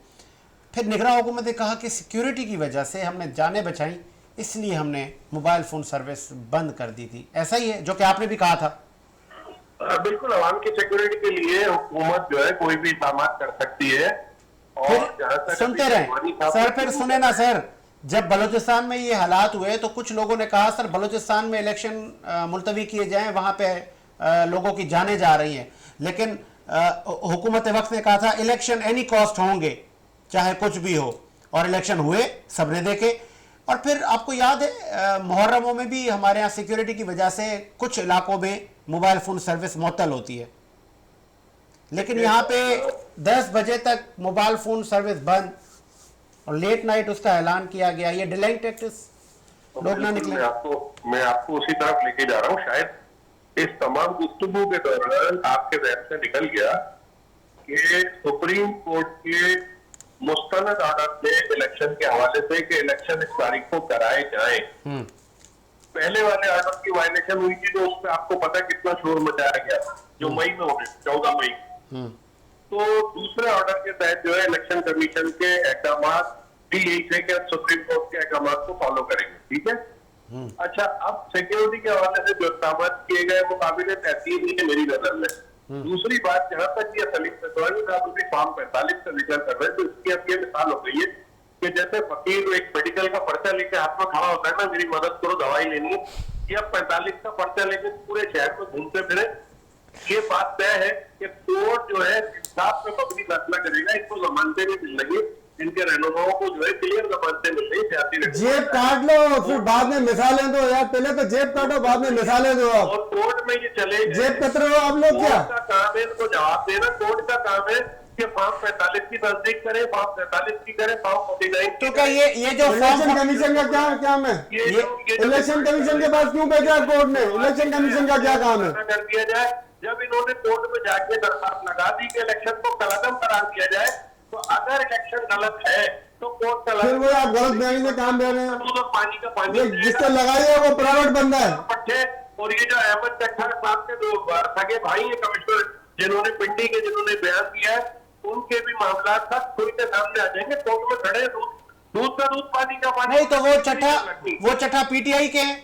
फिर निगरान हुकूमत ने कहा कि सिक्योरिटी की वजह से हमने जानें बचाई, इसलिए हमने मोबाइल फ़ोन सर्विस बंद कर दी थी। ऐसा ही है जो कि आपने भी कहा था? बिल्कुल, आवाम की सिक्योरिटी के लिए हुकूमत जो है कोई भी इक़दाम कर सकती है। और जहां फिर तक सुनते रहे सर, फिर सुने ना सर, जब बलूचिस्तान में ये हालात हुए तो कुछ लोगों ने कहा सर बलूचिस्तान में इलेक्शन मुलतवी किए जाएं, वहाँ पे लोगों की जानें जा रही हैं, लेकिन हुकूमत वक्त ने कहा था इलेक्शन एनी कॉस्ट होंगे चाहे कुछ भी हो, और इलेक्शन हुए, सबने देखे। और फिर आपको याद है मुहर्रमों में भी हमारे यहाँ सिक्योरिटी की वजह से कुछ इलाकों में मोबाइल फ़ोन सर्विस मुअत्तल होती है, लेकिन यहाँ पे 10 बजे तक मोबाइल फ़ोन सर्विस बंद और लेट नाइट उसका ऐलान किया गया। ये डिलेइंग टैक्टिक्स, लोग ना निकले। मैं आपको उसी तरफ लेके जा रहा हूँ। शायद इस तमाम गुफ्तगू के दौरान आपके जहन से निकल गया कि सुप्रीम कोर्ट के मुस्तनद आर्डर थे इलेक्शन के हवाले से कि इलेक्शन इस तारीख को कराए जाए। पहले वाले आर्डर की वायलेशन हुई थी, तो उस पर आपको पता है कितना शोर मचाया गया था, जो मई में हो गए, 14 मई। तो दूसरे ऑर्डर के तहत जो है इलेक्शन कमीशन के अहकाम भी यही थे कि सुप्रीम कोर्ट के अहकाम को फॉलो करेंगे, ठीक है। अच्छा, अब सिक्योरिटी के हवाले से जो इक़दाम किए गए वो काबिल तहसीन नहीं है मेरी नजर में। दूसरी बात, जहां तक ये सलीम सतवानी साहब भी फॉर्म 45 का जिक्र कर रहे हैं, तो इसकी अब ये मिसाल हो गई है कि जैसे फकीर एक मेडिकल का पर्चा लेके हाथ में खड़ा होता है ना, मेरी मदद करो दवाई लेनी है, ये 45 का पर्चा लेके पूरे शहर में घूमते फिरे। ये बात तय है कि कोर्ट जो है इंसाफ में पब्लिक फैसला करेगा, इनको जमानतें नहीं मिल रही, इनके रहनुमाओं को जो है क्लियर जमानतें मिल रही, सियासी जेब काट लो फिर बाद में मिसालें दो यार, पहले तो जेब काटो बाद में मिसालें दो। आप और कोर्ट में ये चले जेब कतर हो आप लोग क्या? कोर्ट का काम है इनको जवाब देना, कोर्ट का काम है कि फॉर्म 45 की तस्दीक करे, फॉर्म 43 की करे, फॉर्म 49 तो क्या ये जो इलेक्शन कमीशन का क्या काम है? इलेक्शन कमीशन के पास क्यों भेजा कोर्ट ने? इलेक्शन कमीशन का क्या काम है? कर दिया जाए, जब इन्होंने कोर्ट में जाके दरखास्त लगा दी कि इलेक्शन को कलअदम करार दिया जाए, तो अगर इलेक्शन गलत है तो कोर्ट फिर वो आप गलत बयानी से काम दे रहे हैं। दूध और पानी का पानी ये जिससे लगाई है वो प्राइवेट बंदा है। पट्टे। और ये जो अहमद चट्टा साहब के दो सगे भाई है कमिश्नर, जिन्होंने पिंडी के जिन्होंने बयान दिया है, उनके भी मामला सब खुल के सामने आ जाएंगे। कोर्ट में खड़े दूध का दूध, पानी का पानी। नहीं तो वो चट्टा पीटीआई के हैं।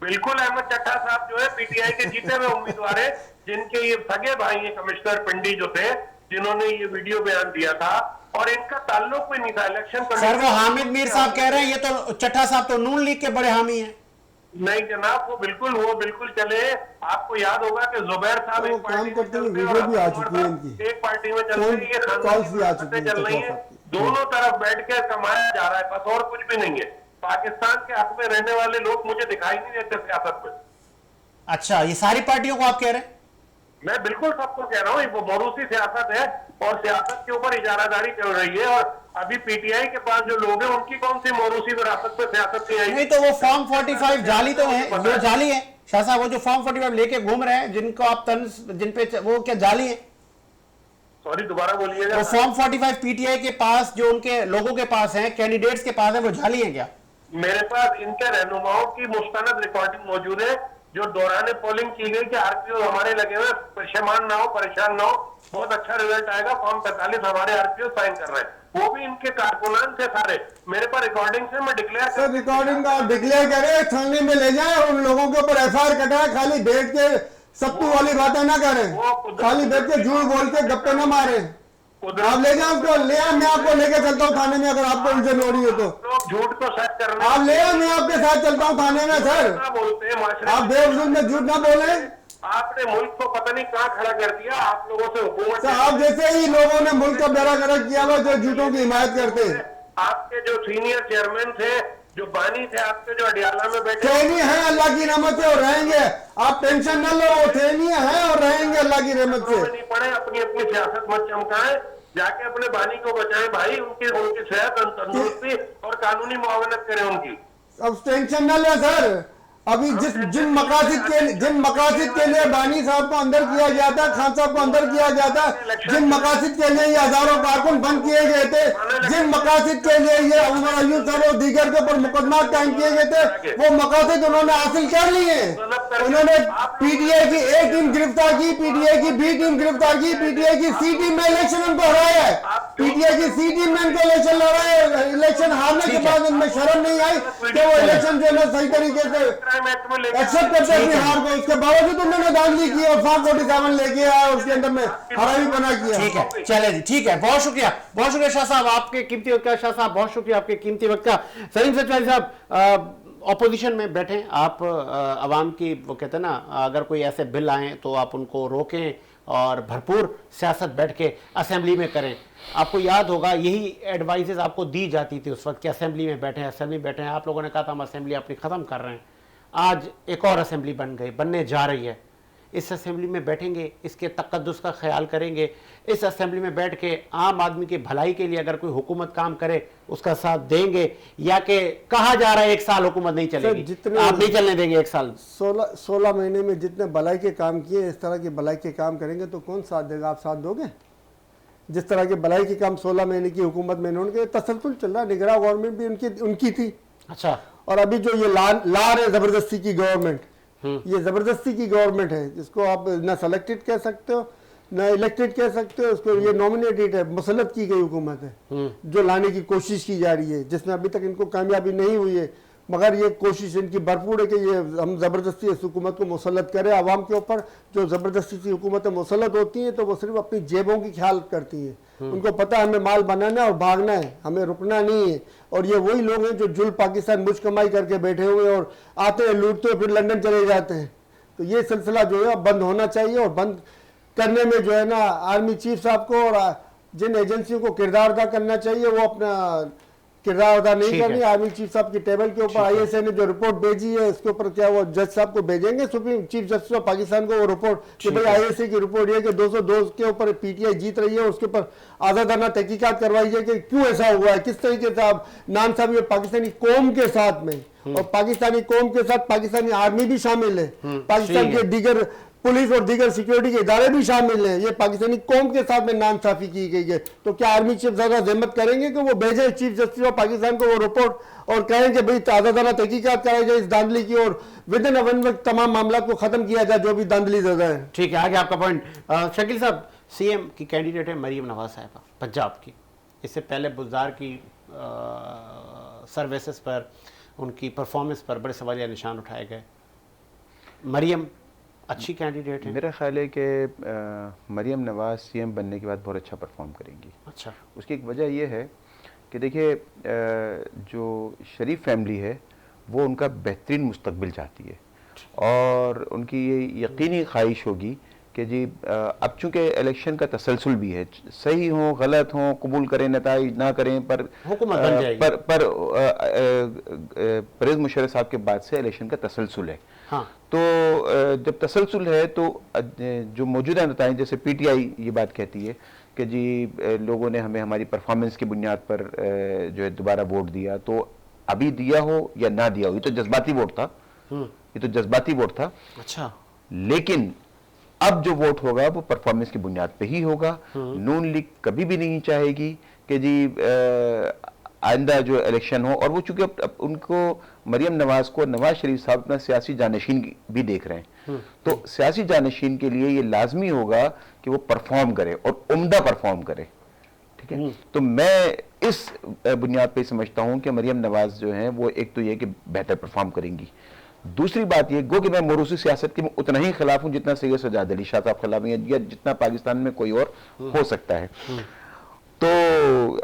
बिल्कुल, अहमद चट्टा साहब जो है पीटीआई के जीते हुए उम्मीदवार है, जिनके ये सगे भाई है कमिश्नर पिंडी जो थे, जिन्होंने ये वीडियो बयान दिया था, और इनका ताल्लुक भी नहीं था इलेक्शन। सर वो हामिद मीर साहब कह रहे हैं ये तो चट्टा साहब तो नून लीग के बड़े हामी हैं। नहीं जनाब, वो बिल्कुल चले। आपको याद होगा कि जुबैर साहब वो काम करते हुए वीडियो भी आ चुकी है इनकी, एक पार्टी में चल रही है, कॉल्स भी आ चुकी चल रही है, दोनों तरफ बैठ कर कमाया जा रहा है, बस और कुछ भी नहीं है। पाकिस्तान के हक में रहने वाले लोग मुझे दिखाई नहीं देते सियासत में। अच्छा, ये सारी पार्टियों को आप कह रहे हैं? मैं बिल्कुल सबको कह रहा हूँ, वो मोरूसी सियासत है और सियासत के ऊपर इजारादारी चल रही है। और अभी पीटीआई के पास जो लोग हैं उनकी कौन सी मोरूसी विरासत पे सियासत नहीं आई? नहीं तो वो फॉर्म 45 जाली तो है, वो जाली है शाह साहब, वो जो फॉर्म 45 लेके घूम रहे हैं जिनको आप जिन पे वो क्या जाली है? सॉरी, दोबारा बोलिएगा। वो फॉर्म 45 पीटीआई के पास जो उनके लोगों के पास है, कैंडिडेट्स के पास है, वो जाली है क्या? मेरे पास इनके रहनुमाओं की मुस्तनद रिकॉर्डिंग मौजूद है, जो दौरान पोलिंग की गई कि आरपीओ हमारे लगे हुए, परेशान ना हो, परेशान ना हो, बहुत अच्छा रिजल्ट आएगा, फॉर्म 45 हमारे आरपीओ साइन कर रहे हैं, वो भी इनके कारकुनान से सारे मेरे पास रिकॉर्डिंग से मैं डिक्लेयर सर रिकॉर्डिंग का डिक्लेयर करे, थाने में ले जाए, उन लोगों के ऊपर एफआईआर कटाए, खाली बैठ के सत्तू वाली बातें ना करें, खाली बैठ के झूठ बोल के गप्पे ना मारे। आप ले जाओ उसको, ले आओ, मैं आपको लेके चलता हूँ थाने में, अगर आपको उनसे हो रही हो तो झूठ को सच करना। आप ले आओ, मैं आपके साथ चलता हूँ थाने में। सर बोलते हैं आप बेवजूद में झूठ ना बोले। आपने मुल्क को पता नहीं कहाँ खड़ा कर दिया, आप लोगों से हुकूमत। आप जैसे ही लोगों ने मुल्क का बेड़ा गर्क किया हुआ जो झूठों की हिमायत करते हैं। आपके जो सीनियर चेयरमैन थे जो बानी थे आपके, जो अडियाला में बैठे थे नहीं है, अल्लाह की रहमत से और रहेंगे। आप टेंशन न लो, वो थे नहीं है और रहेंगे अल्लाह की रहमत से। नहीं पड़े, अपनी अपनी सियासत मत चमकाएं, जाके अपने बानी को बचाएं भाई, उनकी उनकी सेहत, तंदुरुस्ती और कानूनी मुआवनत करें उनकी। अब टेंशन न ले सर, अभी जिन मकासद के लिए बानी साहब को अंदर किया गया था, खान साहब को अंदर किया गया था, जिन मकासद के लिए ये हजारों कारकुन बंद किए गए थे, जिन मकासद के लिए ये उमर अयूब साहब और दीगर के ऊपर मुकदमा कायम किए गए थे, वो मकासद उन्होंने हासिल कर लिए। उन्होंने पीटीआई की A टीम गिरफ्तार की, पीटीआई की B टीम गिरफ्तार की, पीटीआई की C टीम में इलेक्शन उनको हराया है, पीटीआई की C टीम में इनको इलेक्शन लड़ा है। इलेक्शन हारने के बाद इनमें शर्म नहीं आई कि वो इलेक्शन जो है ना सही तरीके से एक्सेप्ट करते अपनी हार को, उसके बावजूद उन्होंने धांधली की और फॉर्म 47 लेके आया और उसके अंदर में हरामी बना किया। ठीक है, चले जी, ठीक है, बहुत शुक्रिया शाह साहब, आपके कीमती वक्त का। शाह साहब बहुत शुक्रिया आपके कीमती वक्त का। सलीम सचवानी साहब, ऑपोजिशन में बैठे आप, अवाम की वो कहते हैं ना, अगर कोई ऐसे बिल आए तो आप उनको रोकें और भरपूर सियासत बैठ के असेंबली में करें। आपको याद होगा यही एडवाइसेस आपको दी जाती थी उस वक्त कि असेंबली में बैठे हैं। आप लोगों ने कहा था हम असेंबली अपनी ख़त्म कर रहे हैं। आज एक और असेंबली बनने जा रही है। इस असेंबली में बैठेंगे, इसके तकद्दुस का ख्याल करेंगे। इस असेंबली में बैठ के आम आदमी की भलाई के लिए अगर कोई हुकूमत काम करे उसका साथ देंगे, या कि कहा जा रहा है 1 साल हुकूमत नहीं चलेगी, जितने आप नहीं चलने देंगे 1 साल? 16 महीने में जितने भलाई के काम किए, इस तरह के भलाई के काम करेंगे तो कौन साथ देगा? आप साथ दोगे? जिस तरह के भलाई के काम 16 महीने की हुकूमत में उनके तसलसल चल रहा है। निगरान गवर्नमेंट भी उनकी थी। अच्छा, और अभी जो ये ला रहे जबरदस्ती की गवर्नमेंट, ये जबरदस्ती की गवर्नमेंट है, जिसको आप ना सेलेक्टेड कह सकते हो ना इलेक्टेड कह सकते हो, उसको ये नॉमिनेटेड है, मुसल्लत की गई हुकूमत है जो लाने की कोशिश की जा रही है, जिसमें अभी तक इनको कामयाबी नहीं हुई है। मगर ये कोशिश इनकी भरपूर है कि ये हम ज़बरदस्ती इस हुकूमत को मुसल्लत करें आवाम के ऊपर। जो ज़बरदस्ती से हुकूमतें मुसल्लत होती हैं तो वो सिर्फ अपनी जेबों की ख्याल करती हैं। उनको पता है हमें माल बनाना है और भागना है, हमें रुकना नहीं है। और ये वही लोग हैं जो जुल्म पाकिस्तान मुझ कमाई करके बैठे हुए और आते हैं, लूटते हैं, फिर लंदन चले जाते हैं। तो ये सिलसिला जो है बंद होना चाहिए। और बंद करने में जो है ना आर्मी चीफ साहब को और जिन एजेंसियों को किरदार अदा करना चाहिए वो अपना किरदार अदा नहीं करनी। आर्मी चीफ साहब की टेबल के ऊपर ISA ने जो रिपोर्ट भेजी है उसके ऊपर क्या वो जज साहब को भेजेंगे, supreme chief justice of Pakistan को वो रिपोर्ट कि भाई ISA की रिपोर्ट ये कि 202 के ऊपर PTI जीत रही है, उसके ऊपर आज़ादाना तहकीकात करवाई जाए कि क्यों ऐसा हुआ है, किस तरीके से आप नाम साहब ये पाकिस्तानी कौम के साथ में और पाकिस्तानी कौम के साथ पाकिस्तानी आर्मी भी शामिल है, पाकिस्तान के दीगर पुलिस और दीगर सिक्योरिटी के इदारे भी शामिल हैं, ये पाकिस्तानी कौम के साथ में नाइंसाफी की गई है। तो क्या आर्मी चीफ ज्यादा जहमत करेंगे कि वो भेजे चीफ जस्टिस ऑफ पाकिस्तान को वो रिपोर्ट और कहें कि भाई ताज़ादाना तहकीकात कराई जाए इस धांधली की और विद इन वन वक्त तमाम मामला को खत्म किया जाए जो भी धांधली ज्यादा है। ठीक है, आगे आपका पॉइंट। शकील साहब, CM की कैंडिडेट है मरियम नवाज साहिबा पंजाब की। इससे पहले बुज़दार की सर्विसेज पर, उनकी परफॉर्मेंस पर बड़े सवालिया निशान उठाए गए। मरियम अच्छी कैंडिडेट है? मेरा ख्याल है कि मरियम नवाज CM बनने के बाद बहुत अच्छा परफॉर्म करेंगी। अच्छा, उसकी एक वजह यह है कि देखिए जो शरीफ फैमिली है वो उनका बेहतरीन मुस्तकबिल चाहती है और उनकी ये यकीनी ख्वाहिश होगी कि जी अब चूँकि इलेक्शन का तसलसल भी है, सही हो गलत हो, कबूल करें नताइज ना करें, पर हुकूमत बन जाएगी। पर परवेज़ मुशर्रफ साहब के बाद से इलेक्शन का तसलसल है। हाँ। तो जब तसलसल है तो जो मौजूदा नताइज, जैसे PTI ये बात कहती है कि जी लोगों ने हमें हमारी परफॉर्मेंस की बुनियाद पर जो है दोबारा वोट दिया, तो अभी दिया हो या ना दिया हो, ये तो जज्बाती वोट था, ये तो जज्बाती वोट था। अच्छा, लेकिन अब जो वोट होगा वो परफॉर्मेंस की बुनियाद पे ही होगा। नून लीग कभी भी नहीं चाहेगी कि जी आइंदा जो इलेक्शन हो, और वो चूंकि अब उनको मरियम नवाज को नवाज शरीफ साहब अपना सियासी जानशीन भी देख रहे हैं, तो सियासी जानशीन के लिए ये लाजमी होगा कि वो परफॉर्म करे और उम्दा परफॉर्म करे। ठीक है, तो मैं इस बुनियाद पे समझता हूं कि मरियम नवाज जो है वो एक तो ये कि बेहतर परफॉर्म करेंगी। दूसरी बात ये गो कि मैं मोरूसी सियासत के उतना ही खिलाफ हूं जितना सैयद सजाद अली शाह साहब खिलाफ है या जितना पाकिस्तान में कोई और हो सकता है। तो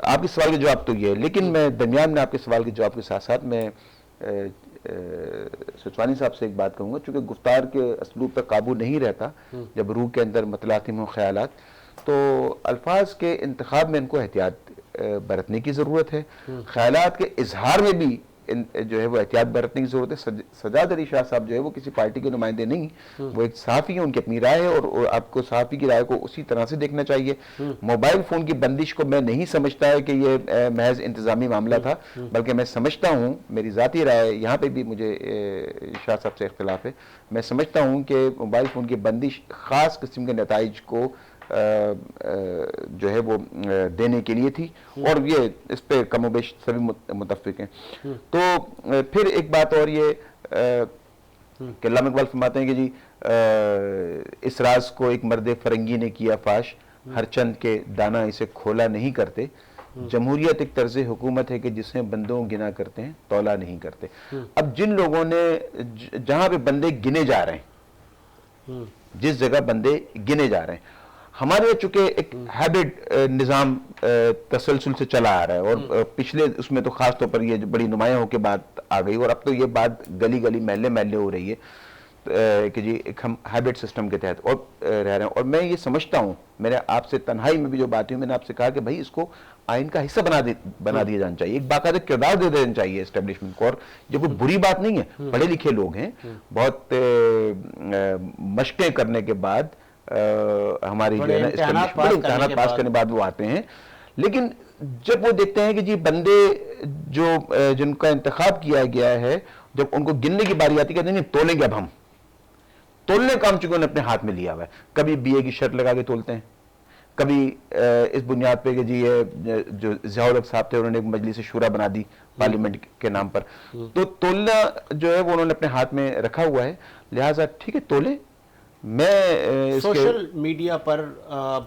आपके सवाल के जवाब तो ये है, लेकिन मैं दरमियान में आपके सवाल के जवाब के साथ साथ मैं सचवानी साहब से एक बात कहूँगा, चूँकि गुफ्तार के असलूब पर काबू नहीं रहता जब रूह के अंदर मतलातिम हो ख्यालात, तो अल्फाज के इंतखाब में इनको एहतियात बरतने की ज़रूरत है। ख्यालात के इजहार में भी जो है वो एहतियात बरतने की जरूरत है। सजाद अली शाह साहब जो है वो किसी पार्टी के नुमाइंदे नहीं, वो एक सहाफ़ी है, उनकी अपनी राय है और आपको सहाफ़ी की राय को उसी तरह से देखना चाहिए। मोबाइल फ़ोन की बंदिश को मैं नहीं समझता है कि ये महज इंतज़ामी मामला था, बल्कि मैं समझता हूँ, मेरी ज़ाती राय यहाँ पर भी मुझे शाह साहब से इख्तिलाफ है, मैं समझता हूँ कि मोबाइल फ़ोन की बंदिश ख़ास किस्म के नताइज को जो है वो देने के लिए थी और ये इस पे कमोबेश सभी मुतफ़िक हैं। तो फिर एक बात और ये कि अल्लामा इकबाल फरमाते हैं कि जी इस राज को एक मर्द फरंगी ने किया फाश, हर चंद के दाना इसे खोला नहीं करते। जमहूरियत एक तर्ज हुकूमत है कि जिसमें बंदों गिना करते हैं, तौला नहीं करते। अब जिन लोगों ने जहां पे बंदे गिने जा रहे हैं, जिस जगह बंदे गिने जा रहे हैं, हमारे चूंकि एक हैबिट निज़ाम तसलसल से चला आ रहा है और पिछले उसमें तो खास तौर पर ये बड़ी नुमाया होकर बात आ गई और अब तो ये बात गली गली महल्ले महल्ले हो रही है कि जी एक हम हैबिट सिस्टम के तहत और रह रहे हैं। और मैं ये समझता हूँ, मैंने आपसे तन्हाई में भी जो बात हुई, मैंने आपसे कहा कि भाई इसको आइन का हिस्सा बना दिया जाना चाहिए, एक बाकायदा किरदार दे देना चाहिए एस्टेब्लिशमेंट को। और ये कोई बुरी बात नहीं है, पढ़े लिखे लोग हैं, बहुत मशकें करने के बाद हमारी जो है ना इम्तिहानात पास करने के बाद वो आते हैं। लेकिन जब वो देखते हैं कि जी बंदे जो जिनका इंतखाब किया गया है, जब उनको गिनने की बारी आती है, कहते हैं तोलेंगे, अब हम तोलने काम चुके उन्होंने अपने हाथ में लिया हुआ है। कभी बीए की शर्त लगा के तोलते हैं, कभी इस बुनियाद पे कि जी ये जो ज़ियाउल हक साहब थे उन्होंने एक मजलिस शूरा बना दी पार्लियामेंट के नाम पर, तो तोलना जो है वो उन्होंने अपने हाथ में रखा हुआ है। लिहाजा ठीक है, तोले। मैं सोशल मीडिया पर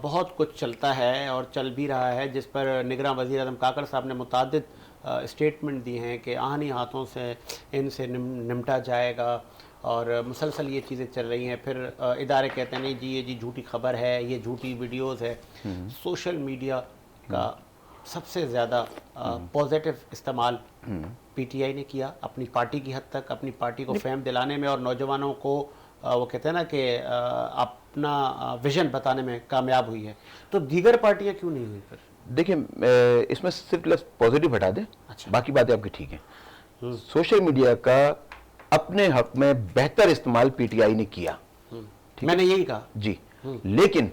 बहुत कुछ चलता है और चल भी रहा है, जिस पर निगरान वज़ीर आज़म काकड़ साहब ने मुतादिद स्टेटमेंट दिए हैं कि आहानी हाथों से इनसे निमटा जाएगा और मुसलसल ये चीज़ें चल रही हैं। फिर इदारे कहते हैं नहीं जी ये जी झूठी खबर है, ये झूठी वीडियोज़ है। सोशल मीडिया का सबसे ज़्यादा पॉजिटिव इस्तेमाल पीटीआई ने किया अपनी पार्टी की हद तक, अपनी पार्टी को फेम दिलाने में और नौजवानों को वो कहते हैं ना कि अपना विजन बताने में कामयाब हुई है। तो दीगर पार्टियां क्यों नहीं हुई फिर? देखिए इसमें सिर्फ पॉजिटिव हटा दें, अच्छा। बाकी बातें आपकी ठीक हैं। सोशल मीडिया का अपने हक में बेहतर इस्तेमाल पीटीआई ने किया, मैंने यही कहा जी। लेकिन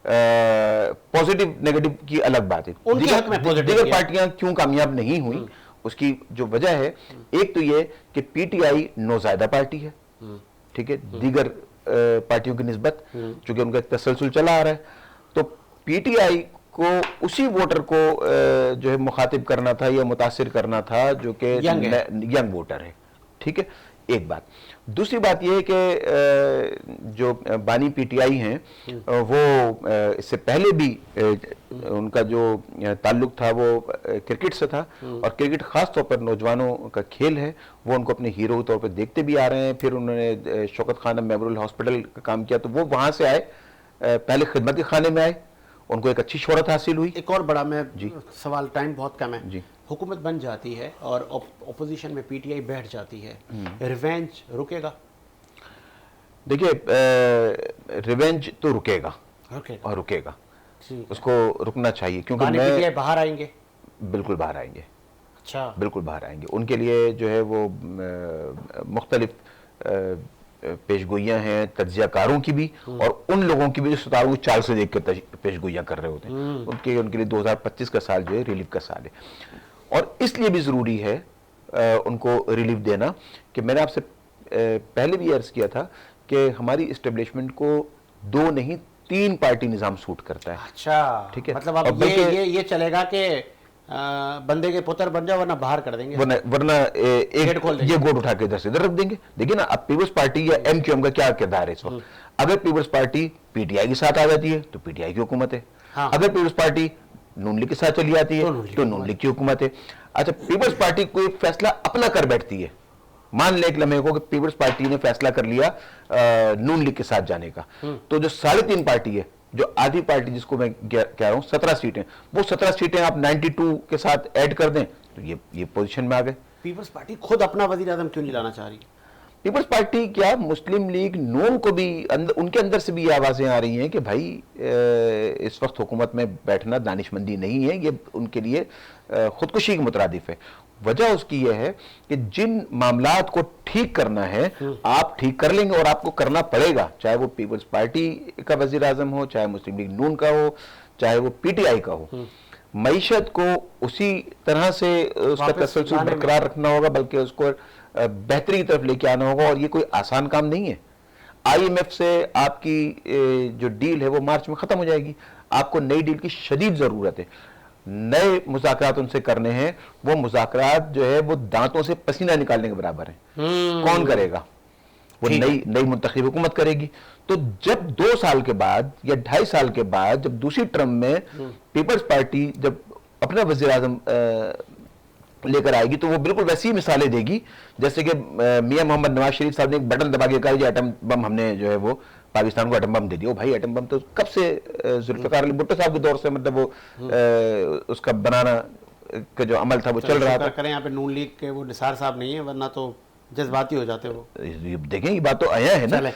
पॉजिटिव नेगेटिव की अलग बात है, उनके हक में पॉजिटिव दीगर पार्टियां क्यों कामयाब नहीं हुई, उसकी जो वजह है, एक तो ये कि पीटीआई नौज़ायदा पार्टी है, ठीक है, दीगर पार्टियों की निस्बत, चूंकि उनका तसलसल चला आ रहा है, तो पीटीआई को उसी वोटर को जो है मुखातिब करना था या मुतासिर करना था जो कि यंग वोटर है, ठीक है, एक बात। दूसरी बात यह है कि जो बानी पीटीआई हैं वो इससे पहले भी उनका जो ताल्लुक था वो क्रिकेट से था और क्रिकेट खास तौर पर नौजवानों का खेल है, वो उनको अपने हीरो के तौर पर देखते भी आ रहे हैं। फिर उन्होंने शौकत खान मेमोरियल हॉस्पिटल का काम किया, तो वो वहाँ से आए, पहले खिदमत के खाने में आए, उनको एक अच्छी शोहरत हासिल हुई। एक और बड़ा मैं जी सवाल, टाइम बहुत कम है जी, हुकूमत बन जाती है और ओपोजिशन में पीटीआई बैठ जाती है, रिवेंज रुकेगा? देखिए रिवेंज तो रुकेगा और रुकेगा, उसको रुकना चाहिए, क्योंकि पीटीआई बाहर आएंगे, बिल्कुल बाहर आएंगे। अच्छा, बिल्कुल बाहर आएंगे। उनके लिए जो है वो मुख्तलिफ पेशगोइयाँ हैं तज्जियाकारों की भी और उन लोगों की भी जो सितारों को चाल से देख कर पेशगोइयाँ कर रहे होते हैं, उनके लिए 2025 का साल जो है रिलीफ का साल है और इसलिए भी ज़रूरी है उनको रिलीफ देना कि मैंने आपसे पहले भी अर्ज़ किया था कि हमारी इस्टेब्लिशमेंट को 2 नहीं 3 पार्टी निज़ाम सूट करता है। अच्छा, ठीक है, मतलब अब ये चलेगा कि बंदे के पुत्र बन जाओ वरना बाहर कर देंगे, वरना एक ये गोट उठा के इधर से इधर रख देंगे। देखिए ना, अब पीपल्स पार्टी या एमक्यूएम का क्या किरदार है इस वक्त। अगर पीपल्स पार्टी पीटीआई के साथ आ जाती है तो पीटीआई की हुकूमत है, अगर पीपल्स पार्टी नून लीग के साथ चली जाती है तो नून लीग की हुकूमत है। अच्छा, पीपल्स पार्टी कोई फैसला अपना कर बैठती है, मान ले एक लम्हे को कि पीपल्स पार्टी ने फैसला कर लिया नून लीग के साथ जाने का, तो जो 3.5 पार्टी है, जो आधी पार्टी जिसको मैं कह रहा हूं 17 सीटें, वो 17 सीटें आप 92 के साथ ऐड कर दें तो ये पोजीशन में आ गए। पीपल्स पार्टी खुद अपना वजीर आज़म क्यों नहीं लाना चाह रही? पीपल्स पार्टी क्या, मुस्लिम लीग नून को भी उनके अंदर से भी ये आवाजें आ रही हैं कि भाई इस वक्त हुकूमत में बैठना दानिशमंदी नहीं है, ये उनके लिए खुदकुशी के मुतरादिफ है। वजह उसकी यह है कि जिन मामलात को ठीक करना है आप ठीक कर लेंगे और आपको करना पड़ेगा, चाहे वो पीपल्स पार्टी का वजीर आजम हो, चाहे मुस्लिम लीग नून का हो, चाहे वो पीटीआई का हो। मईशत को उसी तरह से उसका तसलसल बरकरार रखना होगा, बल्कि उसको बेहतरी की तरफ लेके आना होगा, और ये कोई आसान काम नहीं है। IMF से आपकी जो डील है वो मार्च में खत्म हो जाएगी, आपको नई डील की शदीद जरूरत है। नए मुज़ाकरात उनसे करने हैं, वो मुज़ाकरात जो है वो दांतों से पसीना निकालने के बराबर है। कौन करेगा? वो नई मुंतखब हुकूमत करेगी। तो जब 2 साल के बाद या 2.5 साल के बाद जब दूसरी टर्म में पीपल्स पार्टी जब अपना वजीर आजम लेकर आएगी, तो वो बिल्कुल वैसी मिसालें देगी जैसे कि मियां मोहम्मद नवाज शरीफ साहब ने एक बटन दबा के कहा कि एटम बम हमने जो है वो पाकिस्तान को एटम बम दे दिया। भाई एटम बम तो कब से जुल्फिकार अली भुट्टो साहब के दौर से मतलब वो उसका बनाना का जो अमल था वो चल रहा था। करें यहाँ पे नून लीग के वो निसार साहब नहीं है, वरना तो जज्बाती हो जाते वो। देखें ये बात तो आया है ना।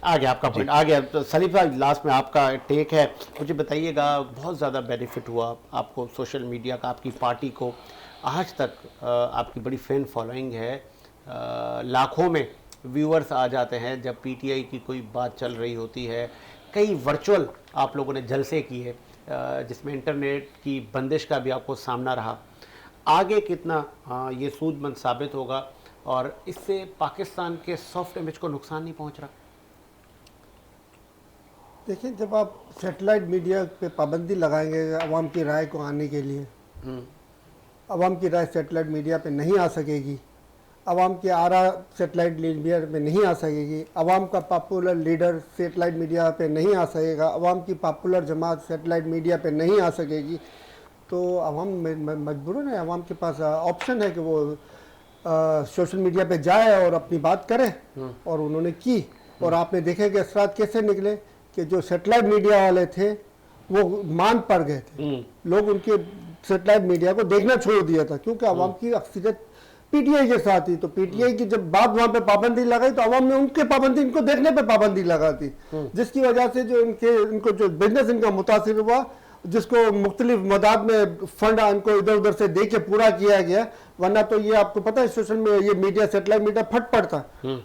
आ गया आपका पॉइंट, आ गया। तो सलीम साहब लास्ट में आपका टेक है, मुझे बताइएगा, बहुत ज़्यादा बेनिफिट हुआ आपको सोशल मीडिया का, आपकी पार्टी को, आज तक आपकी बड़ी फैन फॉलोइंग है, लाखों में व्यूअर्स आ जाते हैं जब पीटीआई की कोई बात चल रही होती है। कई वर्चुअल आप लोगों ने जलसे किए जिसमें इंटरनेट की बंदिश का भी आपको सामना रहा। आगे कितना ये सूझबूझ साबित होगा और इससे पाकिस्तान के सॉफ्ट इमेज को नुकसान नहीं पहुंच रहा? देखिए, जब आप सेटेलाइट मीडिया पे पाबंदी लगाएंगे अवाम की राय को आने के लिए, अवाम की राय सेटेलाइट मीडिया पे नहीं आ सकेगी, अवाम की आरा सेटेलाइट मीडिया पे नहीं आ सकेगी, अवाम का पॉपुलर लीडर सेटेलाइट मीडिया पे नहीं आ सकेगा, अवाम की पॉपुलर जमात सेटेलाइट मीडिया पे नहीं आ सकेगी, तो अवाम मजबूरन है, अवाम के पास ऑप्शन है कि वो सोशल मीडिया पे जाए और अपनी बात करे, और उन्होंने की। और आपने देखे कि असरात कैसे निकले कि जो सेटेलाइट मीडिया वाले थे वो मान पड़ गए थे, लोग उनके सेटेलाइट मीडिया को देखना छोड़ दिया था, क्योंकि अवाम की अक्सरियत पीटीआई के साथ ही। तो पीटीआई की जब बात वहां पे पाबंदी लगाई तो अवाम ने उनके पाबंदी, इनको देखने पे पाबंदी लगा दी, जिसकी वजह से जो इनको जो बिजनेस इनका मुतासिर हुआ, जिसको मुख्तलिफ मदाद में फंड इनको इधर उधर से दे के पूरा किया गया। वरना तो ये आपको पता है सोशल में ये मीडिया सेटेलाइट मीडिया फट पड़ता,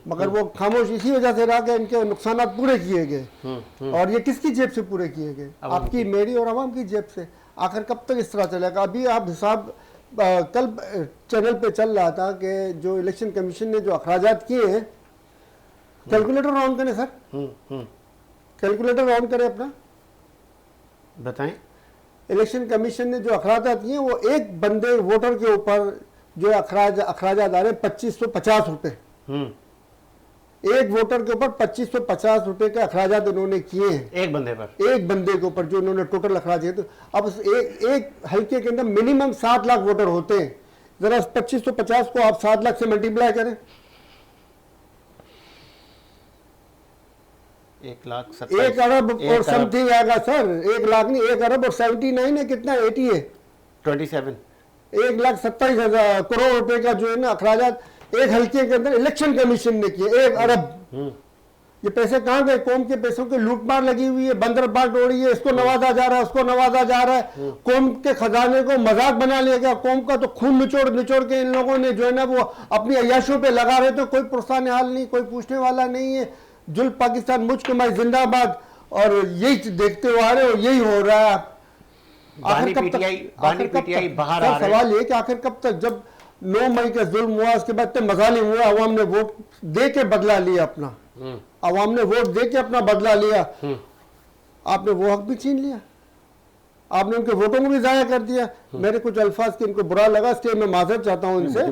मगर वो खामोश इसी वजह से रहा कि इनके नुकसान पूरे किए गए। और ये किसकी जेब से पूरे किए गए? आपकी, मेरी और अवाम की जेब से। आखिर कब तक इस तरह चलेगा? अभी आप हिसाब, कल चैनल पे चल रहा था कि जो इलेक्शन कमीशन ने जो अखराजात किए हैं, कैलकुलेटर ऑन करें सर, कैलकुलेटर ऑन करें अपना, बताएं। इलेक्शन कमीशन ने जो अखराजात किए वो एक बंदे वोटर के ऊपर जो अखराजात आ रहे हैं 2550 रुपए, एक वोटर के ऊपर 2550 रुपए के अखराजात उन्होंने किए हैं, एक बंदे के ऊपर जो उन्होंने टोटल अखराज किए। तो अब एक हल्के के अंदर मिनिमम 7 लाख वोटर होते हैं। जरा 2550 को आप 7 लाख से मल्टीप्लाई करें, 1 अरब और समथिंग आएगा सर। 1 लाख नहीं, 1 अरब और 79 है कितना, 80 है, 27, 1,27,000 करोड़ रुपए का जो है ना अखराजात एक हल्के के अंदर इलेक्शन कमीशन ने किए। 1 अरब। ये पैसे कहां गए? कौम के पैसों की लूटमार लगी हुई है, बंदरबाट हो रही है, इसको नवाजा जा रहा है, उसको नवाजा जा रहा है। कौम के खजाने को मजाक बना लिया गया। कौम का तो खून निचोड़ निचोड़ के इन लोगों ने जो है ना वो अपनी अय्याशों पे लगा रहे थे। कोई पुरसान हाल नहीं, कोई पूछने वाला नहीं है। जुल्म पाकिस्तान मुझ कमाई जिंदाबाद। और यही देखते हुए आ रहे हो, यही हो रहा है। आखिर कब तक? सवाल ये कि आखिर कब तक? जब 9 मई का जुल्म हुआ, उसके बाद मजालिम हुआ, अवाम ने वोट दे के बदला लिया अपना, अवाम ने वोट दे के अपना बदला लिया। आपने वो हक भी छीन लिया, आपने उनके वोटों को भी जाया कर दिया। मेरे कुछ अल्फाज के इनको बुरा लगा, इसलिए मैं माजरत चाहता हूँ इनसे।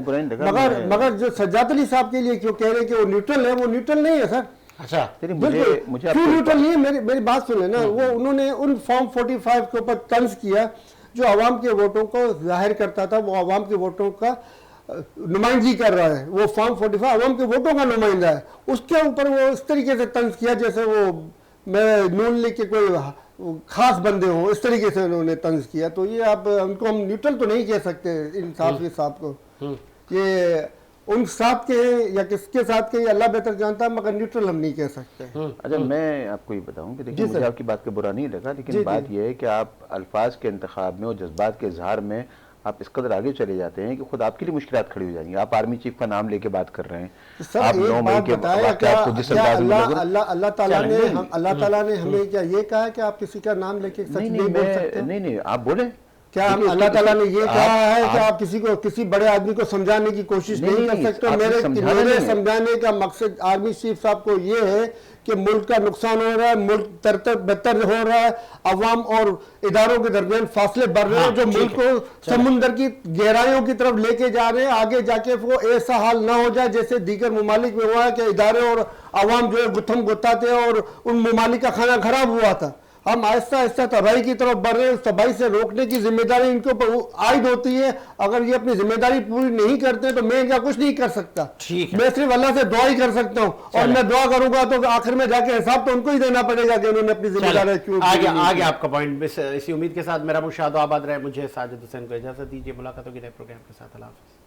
मगर जो सज्जाद अली साहब के लिए क्यों कह रहे हैं कि वो न्यूट्रल है, वो न्यूट्रल नहीं है सर। अच्छा, मुझे क्यों न्यूट्रल नहीं है? मेरी बात सुन लेना। वो उन्होंने उन फॉर्म 45 के ऊपर तंज किया जो अवाम के वोटों को जाहिर करता था, वो अवाम के वोटों का नुमाइंदगी कर रहा है। वो फॉर्म 45 अवाम के वोटों का नुमाइंदा है। उसके ऊपर वो इस तरीके से तंज किया जैसे वो मैं नून लीग के कोई खास बंदे हों, इस तरीके से उन्होंने तंज किया। तो ये आप उनको हम न्यूट्रल तो नहीं कह सकते इन साहब को। ये उन साथ के हैं या किसके साथ के, अल्लाह बेहतर जानता है, मगर न्यूट्रल हम नहीं कह सकते। अच्छा, मैं आपको ये बताऊं कि देखिए, मुझे आपकी बात का बुरा नहीं लगा, लेकिन बात यह है कि आप अल्फाज के इंतखाब में और जज्बात के इजहार में आप इस कदर आगे चले जाते हैं कि खुद आपके लिए मुश्किलात खड़ी हो जाएंगी। आप आर्मी चीफ का नाम लेके बात कर रहे हैं, सर आप एक 9 मई बात के बताएं, वाक़यात को जिस अंदाज में लोगों ने- अल्लाह ताला ने हमें क्या ये कहा है कि आप किसी का नाम लेके सच नहीं बोल सकते? नहीं आप बोले क्या हम देखिए, अल्लाह ताला ने ये आप- कहा है कि आप- आप किसी बड़े आदमी को समझाने की कोशिश नहीं, नहीं कर नहीं, सकते? आपने समझाना मेरे नहीं है। समझाने का मकसद आर्मी चीफ साहब को ये है कि मुल्क का नुकसान हो रहा है, मुल्क तरतर बेहतर हो रहा है, अवाम और इदारों के दरमियान फासले बढ़ रहे हैं, जो मुल्क को समुंदर की गहराइयों की तरफ लेके जा रहे हैं। आगे जाके वो ऐसा हाल ना हो जाए जैसे दीगर ममालिक में हुआ है कि इदारे और अवाम जो है गुत्थम गुत्ता थे और उन ममालिक का खाना खराब हुआ था। हम आहिस्ता आहिस्ता तबाही की तरफ बढ़ रहे हैं। तबाही से रोकने की जिम्मेदारी इनके ऊपर आयद होती है। अगर ये अपनी जिम्मेदारी पूरी नहीं करते तो मैं इनका कुछ नहीं कर सकता। ठीक है। मैं सिर्फ अल्लाह से दुआ ही कर सकता हूँ, और मैं दुआ करूंगा तो आखिर में जाके हिसाब तो उनको ही देना पड़ेगा कि उन्होंने अपनी जिम्मेदारी क्यों आगे पूरी नहीं आगे की। आपका पॉइंट। इसी उम्मीद के साथ मेरा मुशाहिदा आबाद रहे। मुझे साजिद हुसैन को इजाजत दीजिए। मुलाकात होगी नए प्रोग्राम के साथ। अल्लाह हाफ़िज़।